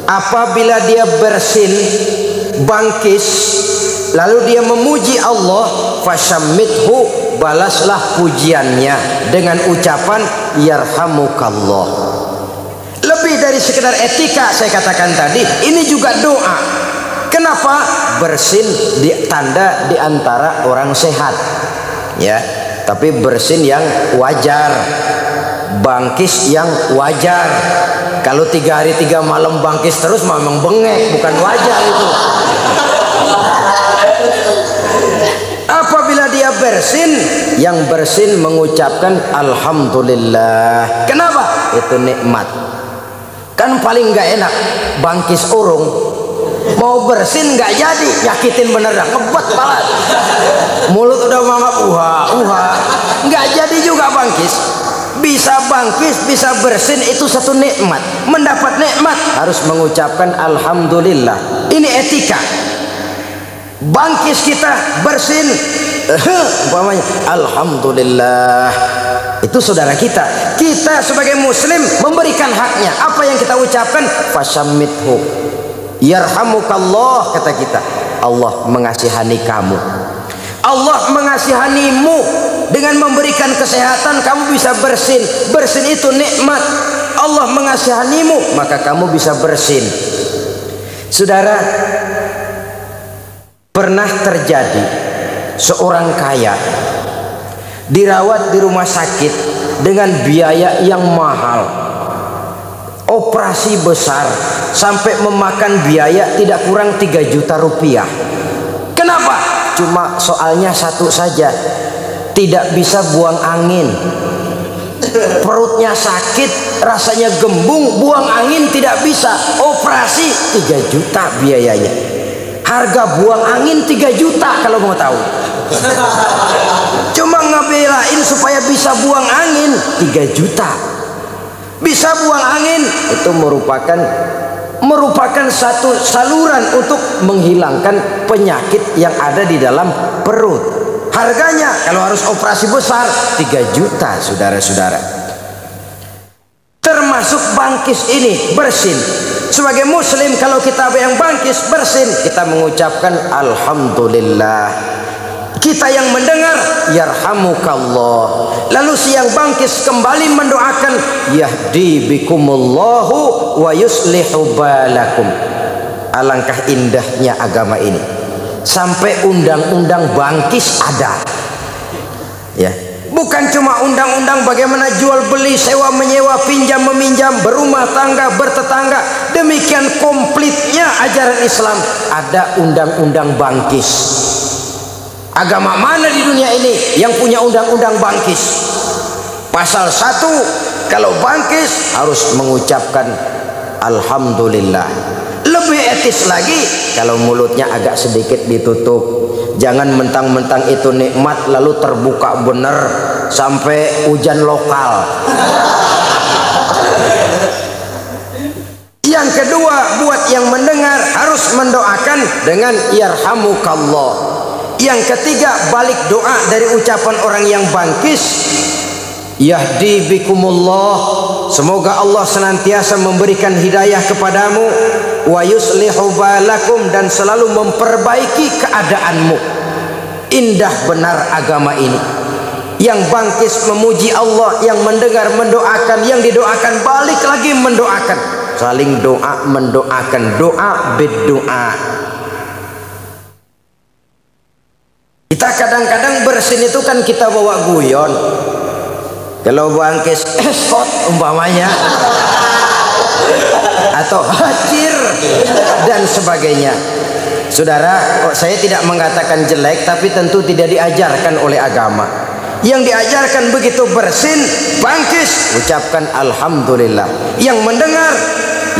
apabila dia bersin bangkis lalu dia memuji Allah, fasammithu, balaslah pujiannya dengan ucapan yarhamukallah. Lebih dari sekedar etika, saya katakan tadi, ini juga doa. Kenapa? Bersin tanda di antara orang sehat, ya, tapi bersin yang wajar, bangkis yang wajar. Kalau 3 hari 3 malam bangkis terus memang bengek, bukan wajar itu. Apabila dia bersin, yang bersin mengucapkan alhamdulillah. Kenapa? Itu nikmat. Kan paling nggak enak bangkis urung, mau bersin nggak jadi, nyakitin beneran, ngebet banget, mulut udah mangap, nggak jadi juga bangkis. Bisa bangkis, bisa bersin, itu satu nikmat. Mendapat nikmat harus mengucapkan alhamdulillah. Ini etika. Bangkis kita bersin, umpamanya alhamdulillah, itu saudara kita. Kita sebagai muslim memberikan haknya. Apa yang kita ucapkan? Fasammithu, yarhamukallah, kata kita. Allah mengasihani kamu, Allah mengasihanimu. Dengan memberikan kesehatan kamu bisa bersin. Bersin itu nikmat. Allah mengasihanimu, maka kamu bisa bersin. Saudara, pernah terjadi seorang kaya dirawat di rumah sakit dengan biaya yang mahal, operasi besar, sampai memakan biaya tidak kurang 3 juta rupiah. Kenapa? Cuma soalnya satu saja, tidak bisa buang angin. Perutnya sakit, rasanya gembung, buang angin tidak bisa. Operasi 3 juta biayanya. Harga buang angin 3 juta kalau mau tahu. Cuma ngebelain supaya bisa buang angin 3 juta. Bisa buang angin itu merupakan satu saluran untuk menghilangkan penyakit yang ada di dalam perut. Harganya kalau harus operasi besar 3 juta, saudara-saudara. Termasuk bangkis ini, bersin. Sebagai muslim, kalau kita yang bangkis bersin, kita mengucapkan alhamdulillah. Kita yang mendengar yarhamukallah. Lalu si yang bangkis kembali mendoakan yahdi bikumullahu wa yuslihu balakum. Alangkah indahnya agama ini, sampai undang-undang bangkis ada, ya. Bukan cuma undang-undang bagaimana jual beli, sewa menyewa, pinjam meminjam, berumah tangga, bertetangga. Demikian komplitnya ajaran Islam. Ada undang-undang bangkis. Agama mana di dunia ini yang punya undang-undang bangkis? Pasal 1, kalau bangkis harus mengucapkan alhamdulillah. Lebih etis lagi kalau mulutnya agak sedikit ditutup. Jangan mentang-mentang itu nikmat lalu terbuka bener sampai hujan lokal. Yang kedua, buat yang mendengar harus mendoakan dengan yarhamukallah. Yang ketiga, balik doa dari ucapan orang yang bangkis, yahdi bikumullah, semoga Allah senantiasa memberikan hidayah kepadamu, wa yuslihu balakum, dan selalu memperbaiki keadaanmu. Indah benar agama ini. Yang bangkis memuji Allah, yang mendengar mendoakan, yang didoakan balik lagi mendoakan. Saling doa mendoakan, doa berdoa. Kita kadang-kadang bersin itu kan kita bawa guyon. Kalau bangkis esot umpamanya, atau hajir dan sebagainya. Saudara, saya tidak mengatakan jelek, tapi tentu tidak diajarkan oleh agama. Yang diajarkan begitu bersin, bangkis, ucapkan alhamdulillah. Yang mendengar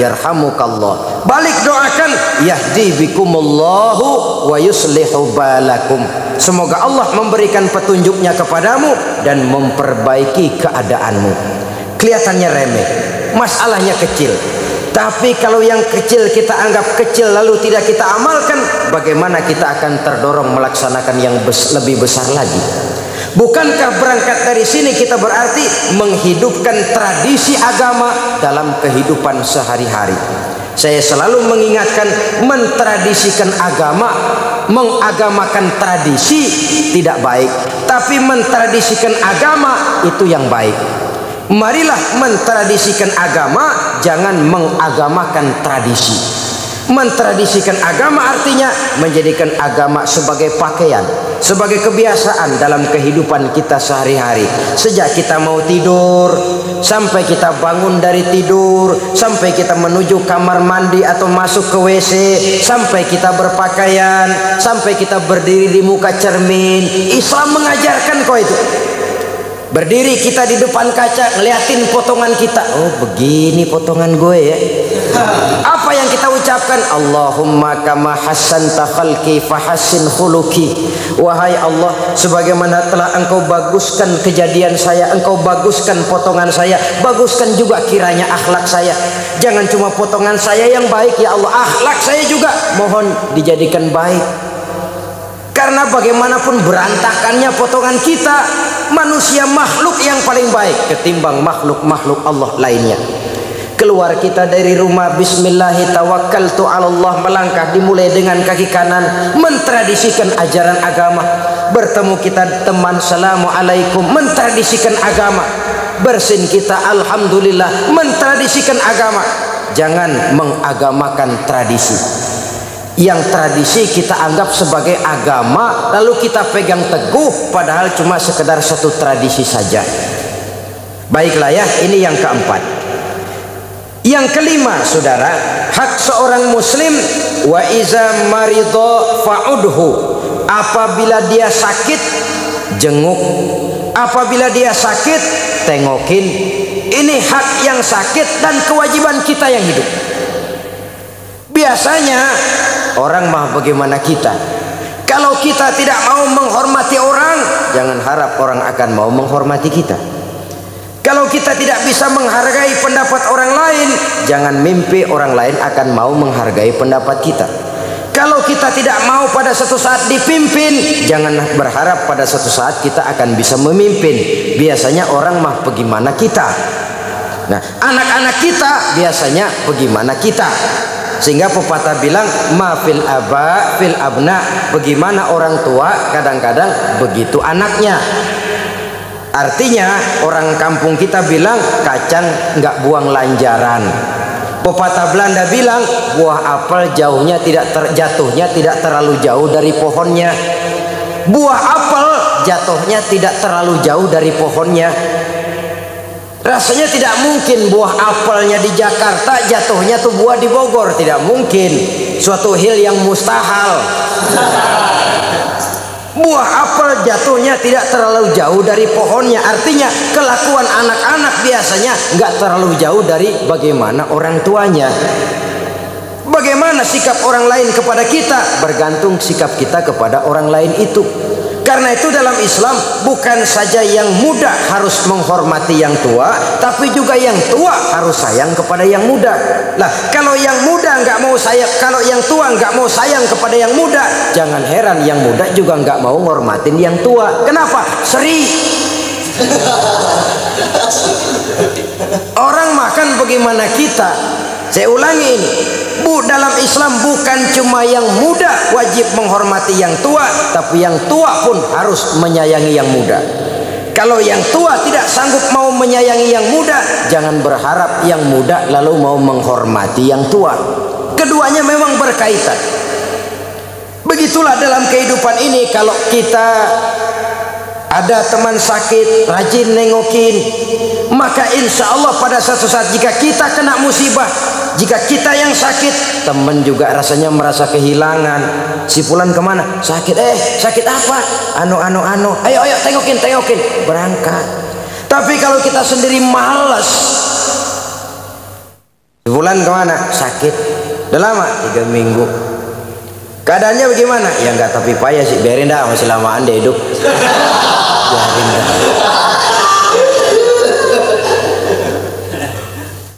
yarhamukallah, balik doakan yahdi bikumullahu wa yuslihu balakum, semoga Allah memberikan petunjuknya kepadamu dan memperbaiki keadaanmu. Kelihatannya remeh, masalahnya kecil, tapi kalau yang kecil kita anggap kecil lalu tidak kita amalkan, bagaimana kita akan terdorong melaksanakan yang lebih besar lagi. Bukankah berangkat dari sini kita berarti menghidupkan tradisi agama dalam kehidupan sehari-hari? Saya selalu mengingatkan, mentradisikan agama, mengagamakan tradisi tidak baik, tapi mentradisikan agama itu yang baik. Marilah mentradisikan agama, jangan mengagamakan tradisi. Mentradisikan agama artinya menjadikan agama sebagai pakaian, sebagai kebiasaan dalam kehidupan kita sehari-hari. Sejak kita mau tidur, sampai kita bangun dari tidur, sampai kita menuju kamar mandi atau masuk ke WC, sampai kita berpakaian, sampai kita berdiri di muka cermin, Islam mengajarkan kok itu. Berdiri kita di depan kaca, ngeliatin potongan kita. Oh, begini potongan gue ya. Apa yang kita ucapkan? Allahumma kama hassanta khalqi fahassin khuluqi. Wahai Allah, sebagaimana telah engkau baguskan kejadian saya, engkau baguskan potongan saya, baguskan juga kiranya akhlak saya. Jangan cuma potongan saya yang baik ya Allah, akhlak saya juga mohon dijadikan baik. Karena bagaimanapun berantakannya potongan kita, manusia makhluk yang paling baik ketimbang makhluk-makhluk Allah lainnya. Keluar kita dari rumah, bismillahi tawakkaltu ala Allah, melangkah dimulai dengan kaki kanan, mentradisikan ajaran agama. Bertemu kita teman, assalamualaikum, mentradisikan agama. Bersin kita, alhamdulillah, mentradisikan agama. Jangan mengagamakan tradisi. Yang tradisi kita anggap sebagai agama, lalu kita pegang teguh, padahal cuma sekedar satu tradisi saja. Baiklah ya, ini yang keempat. Yang kelima, saudara, hak seorang muslim, wa iza maridho fa'udhu, apabila dia sakit jenguk, apabila dia sakit tengokin. Ini hak yang sakit dan kewajiban kita yang hidup. Biasanya orang mah bagaimana kita? Kalau kita tidak mau menghormati orang, jangan harap orang akan mau menghormati kita. Kalau kita tidak bisa menghargai pendapat orang lain, jangan mimpi orang lain akan mau menghargai pendapat kita. Kalau kita tidak mau pada suatu saat dipimpin, jangan berharap pada suatu saat kita akan bisa memimpin. Biasanya orang mah bagaimana kita. Nah, anak-anak kita biasanya bagaimana kita. Sehingga pepatah bilang, ma fil aba fil abna, bagaimana orang tua kadang-kadang begitu anaknya. Artinya orang kampung kita bilang kacang nggak buang lanjaran. Pepatah Belanda bilang buah apel jatuhnya tidak terlalu jauh dari pohonnya. Buah apel jatuhnya tidak terlalu jauh dari pohonnya. Rasanya tidak mungkin buah apelnya di Jakarta jatuhnya tuh buah di Bogor, tidak mungkin. Suatu hal yang mustahil. Buah apel jatuhnya tidak terlalu jauh dari pohonnya. Artinya kelakuan anak-anak biasanya nggak terlalu jauh dari bagaimana orang tuanya. Bagaimana sikap orang lain kepada kita, bergantung sikap kita kepada orang lain itu. Karena itu dalam Islam bukan saja yang muda harus menghormati yang tua, tapi juga yang tua harus sayang kepada yang muda. Lah, kalau yang muda nggak mau sayang, kalau yang tua nggak mau sayang kepada yang muda, jangan heran yang muda juga nggak mau ngormatin yang tua. Kenapa? Seri. Orang makan bagaimana kita. Saya ulangi ini, dalam Islam bukan cuma yang muda wajib menghormati yang tua, tapi yang tua pun harus menyayangi yang muda. Kalau yang tua tidak sanggup mau menyayangi yang muda, jangan berharap yang muda lalu mau menghormati yang tua. Keduanya memang berkaitan. Begitulah dalam kehidupan ini, kalau kita ada teman sakit, rajin nengokin, maka insya Allah pada suatu saat jika kita kena musibah, jika kita yang sakit, teman juga rasanya merasa kehilangan. Si fulan kemana? Sakit. Sakit apa? Ayo tengokin. Berangkat. Tapi kalau kita sendiri malas, si fulan kemana? Sakit. Udah lama? 3 minggu. Keadaannya bagaimana? Ya enggak, tapi payah sih. Biarin dah, masih lamaan deh hidup. Biarin dah.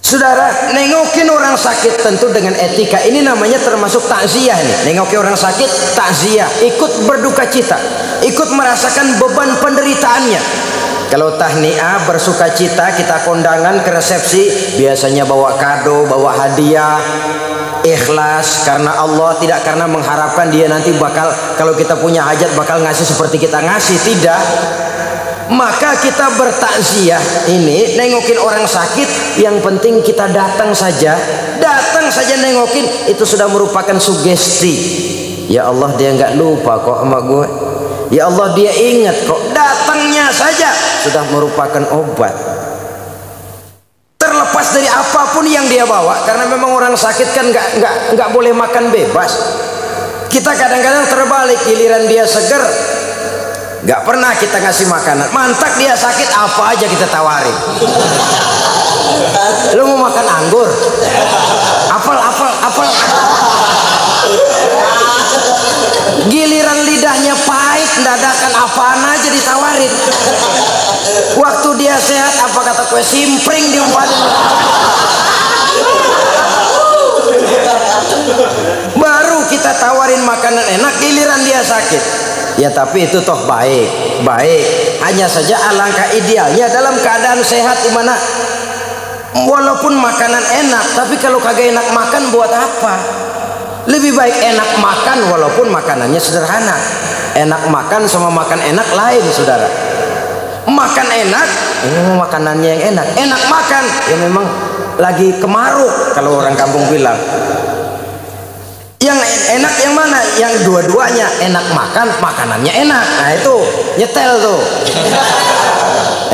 Saudara, nengokin orang sakit tentu dengan etika. Ini namanya termasuk takziah nih. Nengokin orang sakit, takziah, ikut berduka cita, ikut merasakan beban penderitaannya. Kalau tahniah, bersuka cita, kita kondangan ke resepsi, biasanya bawa kado, bawa hadiah, ikhlas karena Allah, tidak karena mengharapkan dia nanti bakal, kalau kita punya hajat bakal ngasih seperti kita ngasih, tidak. Maka kita bertakziah ini, nengokin orang sakit, yang penting kita datang saja nengokin, itu sudah merupakan sugesti. Ya Allah, dia nggak lupa kok sama gue. Ya Allah, dia ingat kok. Datangnya saja sudah merupakan obat. Terlepas dari apapun yang dia bawa, karena memang orang sakit kan nggak boleh makan bebas. Kita kadang-kadang terbalik, giliran dia seger, gak pernah kita ngasih makanan. Mantak dia sakit, apa aja kita tawarin. Lu mau makan anggur? Apel. Giliran lidahnya pahit, dadakan apaan aja ditawarin. Waktu dia sehat, apa kata kue simpring diumpatin. Baru kita tawarin makanan enak, giliran dia sakit. Ya tapi itu toh baik. Hanya saja alangkah idealnya dalam keadaan sehat, di mana walaupun makanan enak, tapi kalau kagak enak makan buat apa? Lebih baik enak makan walaupun makanannya sederhana. Enak makan sama makan enak lain, saudara. Makan enak, ini makanannya yang enak. Enak makan, ya memang lagi kemaruk kalau orang kampung bilang. Yang enak yang mana? Yang dua-duanya enak makan, makanannya enak. Nah itu nyetel tuh.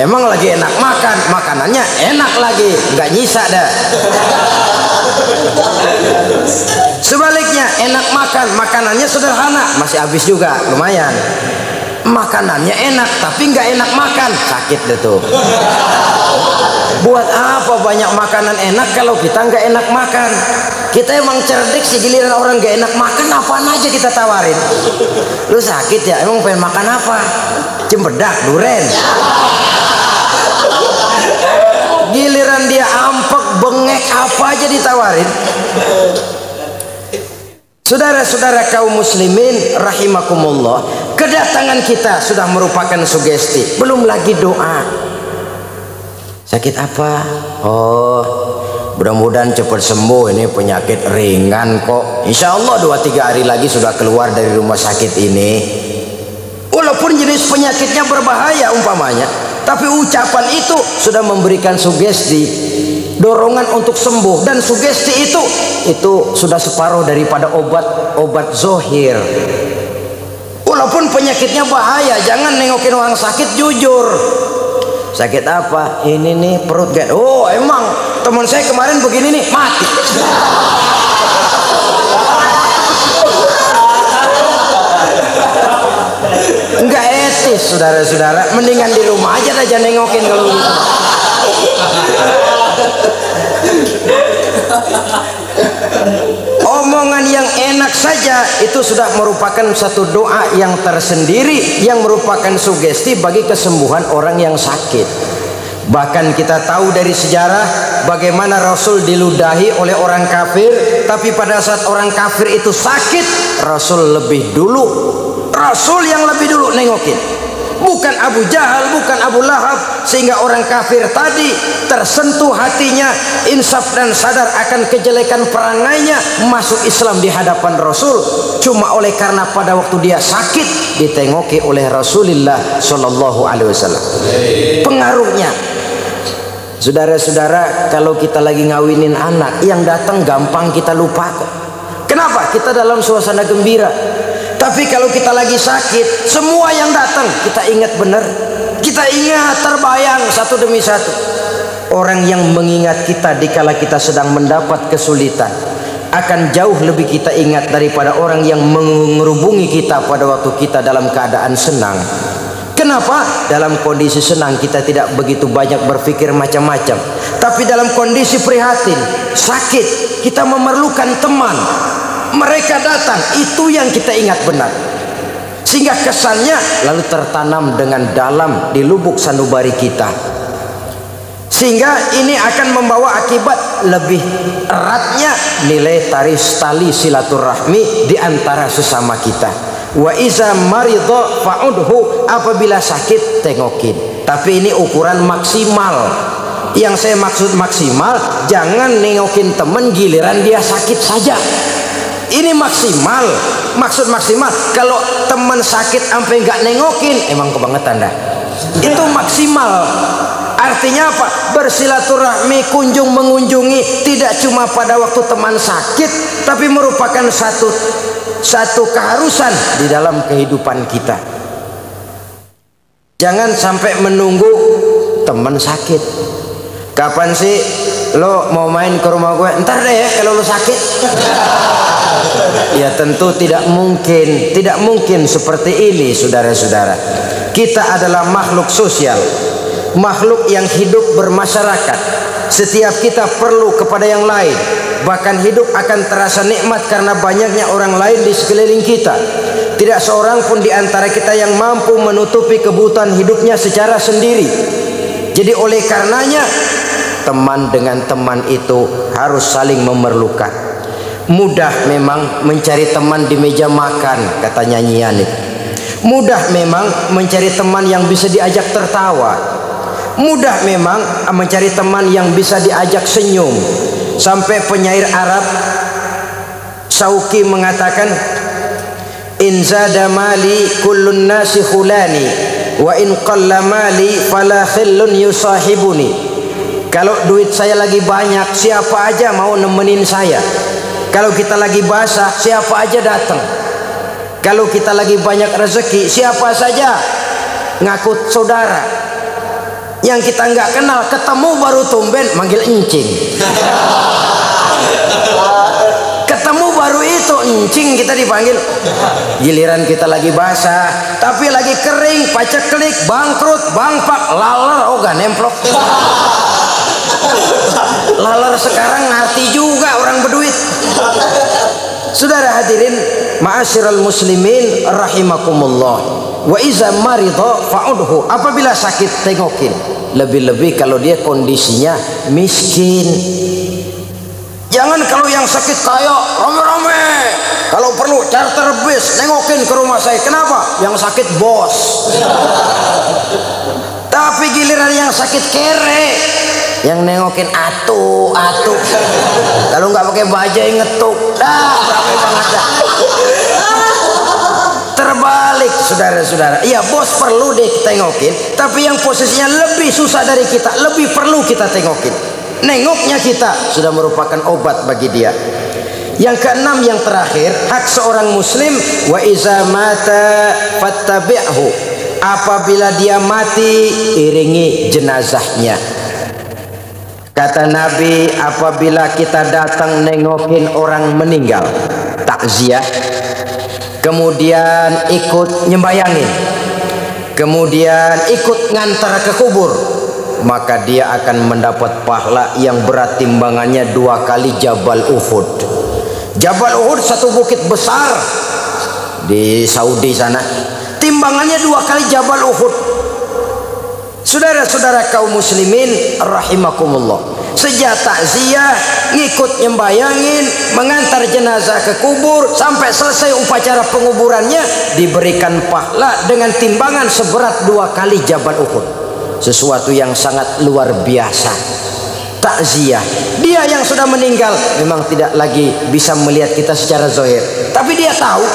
Emang lagi enak makan, makanannya enak lagi, nggak nyisa dah. Sebaliknya enak makan, makanannya sederhana, masih habis juga, lumayan. Makanannya enak, tapi nggak enak makan, sakit deh tuh. Buat apa banyak makanan enak kalau kita nggak enak makan? Kita emang cerdik sih, giliran orang nggak enak makan, apaan aja kita tawarin. Lu sakit ya, emang pengen makan apa? Cempedak, duren. Giliran dia ampek, bengek, apa aja ditawarin. Saudara-saudara kaum muslimin rahimakumullah, kedatangan kita sudah merupakan sugesti. Belum lagi doa. Sakit apa? Oh, mudah-mudahan cepat sembuh, ini penyakit ringan kok. Insya Allah 2-3 hari lagi sudah keluar dari rumah sakit ini. Walaupun jenis penyakitnya berbahaya umpamanya, tapi ucapan itu sudah memberikan sugesti, dorongan untuk sembuh. Dan sugesti itu sudah separuh daripada obat zohir. Walaupun penyakitnya bahaya, jangan nengokin orang sakit jujur. Sakit apa? Ini nih perut gak? Oh emang teman saya kemarin begini nih, mati. Enggak etis, saudara-saudara. Mendingan di rumah aja nengokin kalau gitu. Omongan yang enak saja itu sudah merupakan satu doa yang tersendiri, yang merupakan sugesti bagi kesembuhan orang yang sakit. Bahkan kita tahu dari sejarah bagaimana Rasul diludahi oleh orang kafir, tapi pada saat orang kafir itu sakit, Rasul lebih dulu, Rasul yang lebih dulu nengokin. Bukan Abu Jahal, bukan Abu Lahab, sehingga orang kafir tadi tersentuh hatinya, insaf dan sadar akan kejelekan perangainya, masuk Islam di hadapan Rasul, cuma oleh karena pada waktu dia sakit ditengoki oleh Rasulullah Shallallahu Alaihi Wasallam. Pengaruhnya, saudara-saudara, kalau kita lagi ngawinin anak, yang datang gampang kita lupa kok. Kenapa? Kita dalam suasana gembira. Tapi kalau kita lagi sakit, semua yang datang kita ingat benar. Kita ingat terbayang satu demi satu. Orang yang mengingat kita dikala kita sedang mendapat kesulitan akan jauh lebih kita ingat daripada orang yang mengerubungi kita pada waktu kita dalam keadaan senang. Kenapa? Dalam kondisi senang kita tidak begitu banyak berpikir macam-macam. Tapi dalam kondisi prihatin, sakit, kita memerlukan teman. Mereka datang, itu yang kita ingat benar. Sehingga kesannya lalu tertanam dengan dalam di lubuk sanubari kita. sehingga ini akan membawa akibat lebih eratnya nilai tali silaturahmi di antara sesama kita. Wa iza maridho fa'udhu, apabila sakit tengokin. Tapi ini ukuran maksimal. Yang saya maksud maksimal, jangan nengokin teman giliran dia sakit saja. Ini maksimal. Maksud maksimal, kalau teman sakit sampai nggak nengokin, emang kebangetan dah. Itu maksimal. Artinya apa? Bersilaturahmi, kunjung mengunjungi tidak cuma pada waktu teman sakit, tapi merupakan satu keharusan di dalam kehidupan kita. Jangan sampai menunggu teman sakit. Kapan sih lo mau main ke rumah gue? Ntar deh ya kalau lo sakit. Ya tentu tidak mungkin seperti ini, saudara-saudara. Kita adalah makhluk sosial, makhluk yang hidup bermasyarakat. Setiap kita perlu kepada yang lain. Bahkan hidup akan terasa nikmat karena banyaknya orang lain di sekeliling kita. Tidak seorang pun di antara kita yang mampu menutupi kebutuhan hidupnya secara sendiri. Jadi oleh karenanya teman dengan teman itu harus saling memerlukan. Mudah memang mencari teman di meja makan, kata nyanyian itu. Mudah memang mencari teman yang bisa diajak tertawa. Mudah memang mencari teman yang bisa diajak senyum. Sampai penyair Arab Sauki mengatakan, in zada mali kullun nasi khulani wa in qalla mali fala khillun yusahibuni. Kalau duit saya lagi banyak, siapa aja mau nemenin saya. Kalau kita lagi basah, siapa aja datang. Kalau kita lagi banyak rezeki, siapa saja ngakut saudara. Yang kita nggak kenal, ketemu baru tumben manggil encing. Ketemu baru itu encing kita dipanggil. Giliran kita lagi basah, tapi lagi kering, paceklik, bangkrut, bangpak, laler, gak nemplok. Laler sekarang ngerti juga orang berduit. Saudara hadirin ma'asyiral muslimin rahimakumullah. Wa iza maridho fa'udhu, apabila sakit tengokin. Lebih-lebih kalau dia kondisinya miskin. Jangan kalau yang sakit kaya rame-rame. Kalau perlu charter bis nengokin ke rumah saya. Kenapa? Yang sakit bos. Tapi giliran yang sakit kere, yang nengokin atu. Kalau nggak pakai bajai ngetuk, dah rame banget dah. Terbalik saudara-saudara. Iya, bos perlu deh kita tengokin, tapi yang posisinya lebih susah dari kita, lebih perlu kita tengokin. Nengoknya kita sudah merupakan obat bagi dia. Yang keenam, yang terakhir, hak seorang muslim, wa iza mata fattabi'hu, apabila dia mati iringi jenazahnya. Kata Nabi, apabila kita datang nengokin orang meninggal, takziah, kemudian ikut nyembayangin, kemudian ikut ngantar ke kubur, maka dia akan mendapat pahala yang berat timbangannya 2 kali Jabal Uhud. Jabal Uhud satu bukit besar di Saudi sana, timbangannya 2 kali Jabal Uhud. Saudara-saudara kaum muslimin rahimakumullah, sejak takziah, ngikut nyembayangin, mengantar jenazah ke kubur, sampai selesai upacara penguburannya, diberikan pahala dengan timbangan seberat 2 kali Jabal Uhud. Sesuatu yang sangat luar biasa. Takziah, dia yang sudah meninggal memang tidak lagi bisa melihat kita secara zahir, tapi dia tahu.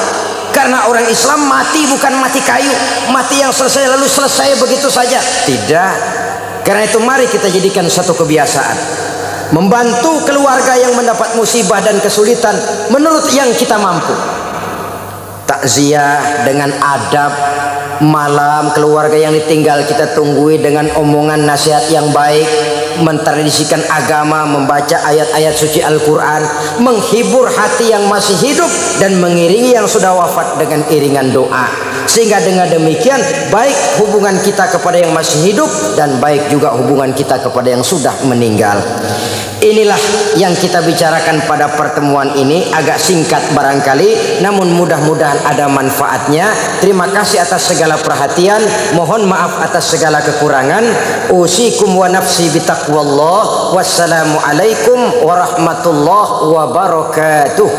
Karena orang Islam mati bukan mati kayu, mati yang selesai lalu selesai begitu saja. Tidak. Karena itu mari kita jadikan satu kebiasaan, membantu keluarga yang mendapat musibah dan kesulitan menurut yang kita mampu. Takziah dengan adab, malam keluarga yang ditinggal kita tunggui dengan omongan nasihat yang baik, mentradisikan agama, membaca ayat-ayat suci Al-Quran, menghibur hati yang masih hidup dan mengiringi yang sudah wafat dengan iringan doa. Sehingga dengan demikian baik hubungan kita kepada yang masih hidup dan baik juga hubungan kita kepada yang sudah meninggal. Inilah yang kita bicarakan pada pertemuan ini, agak singkat barangkali, namun mudah-mudahan ada manfaatnya. Terima kasih atas segala perhatian, mohon maaf atas segala kekurangan. Usikum wa nafsi bitaqwallah. Wassalamualaikum warahmatullahi wabarakatuh.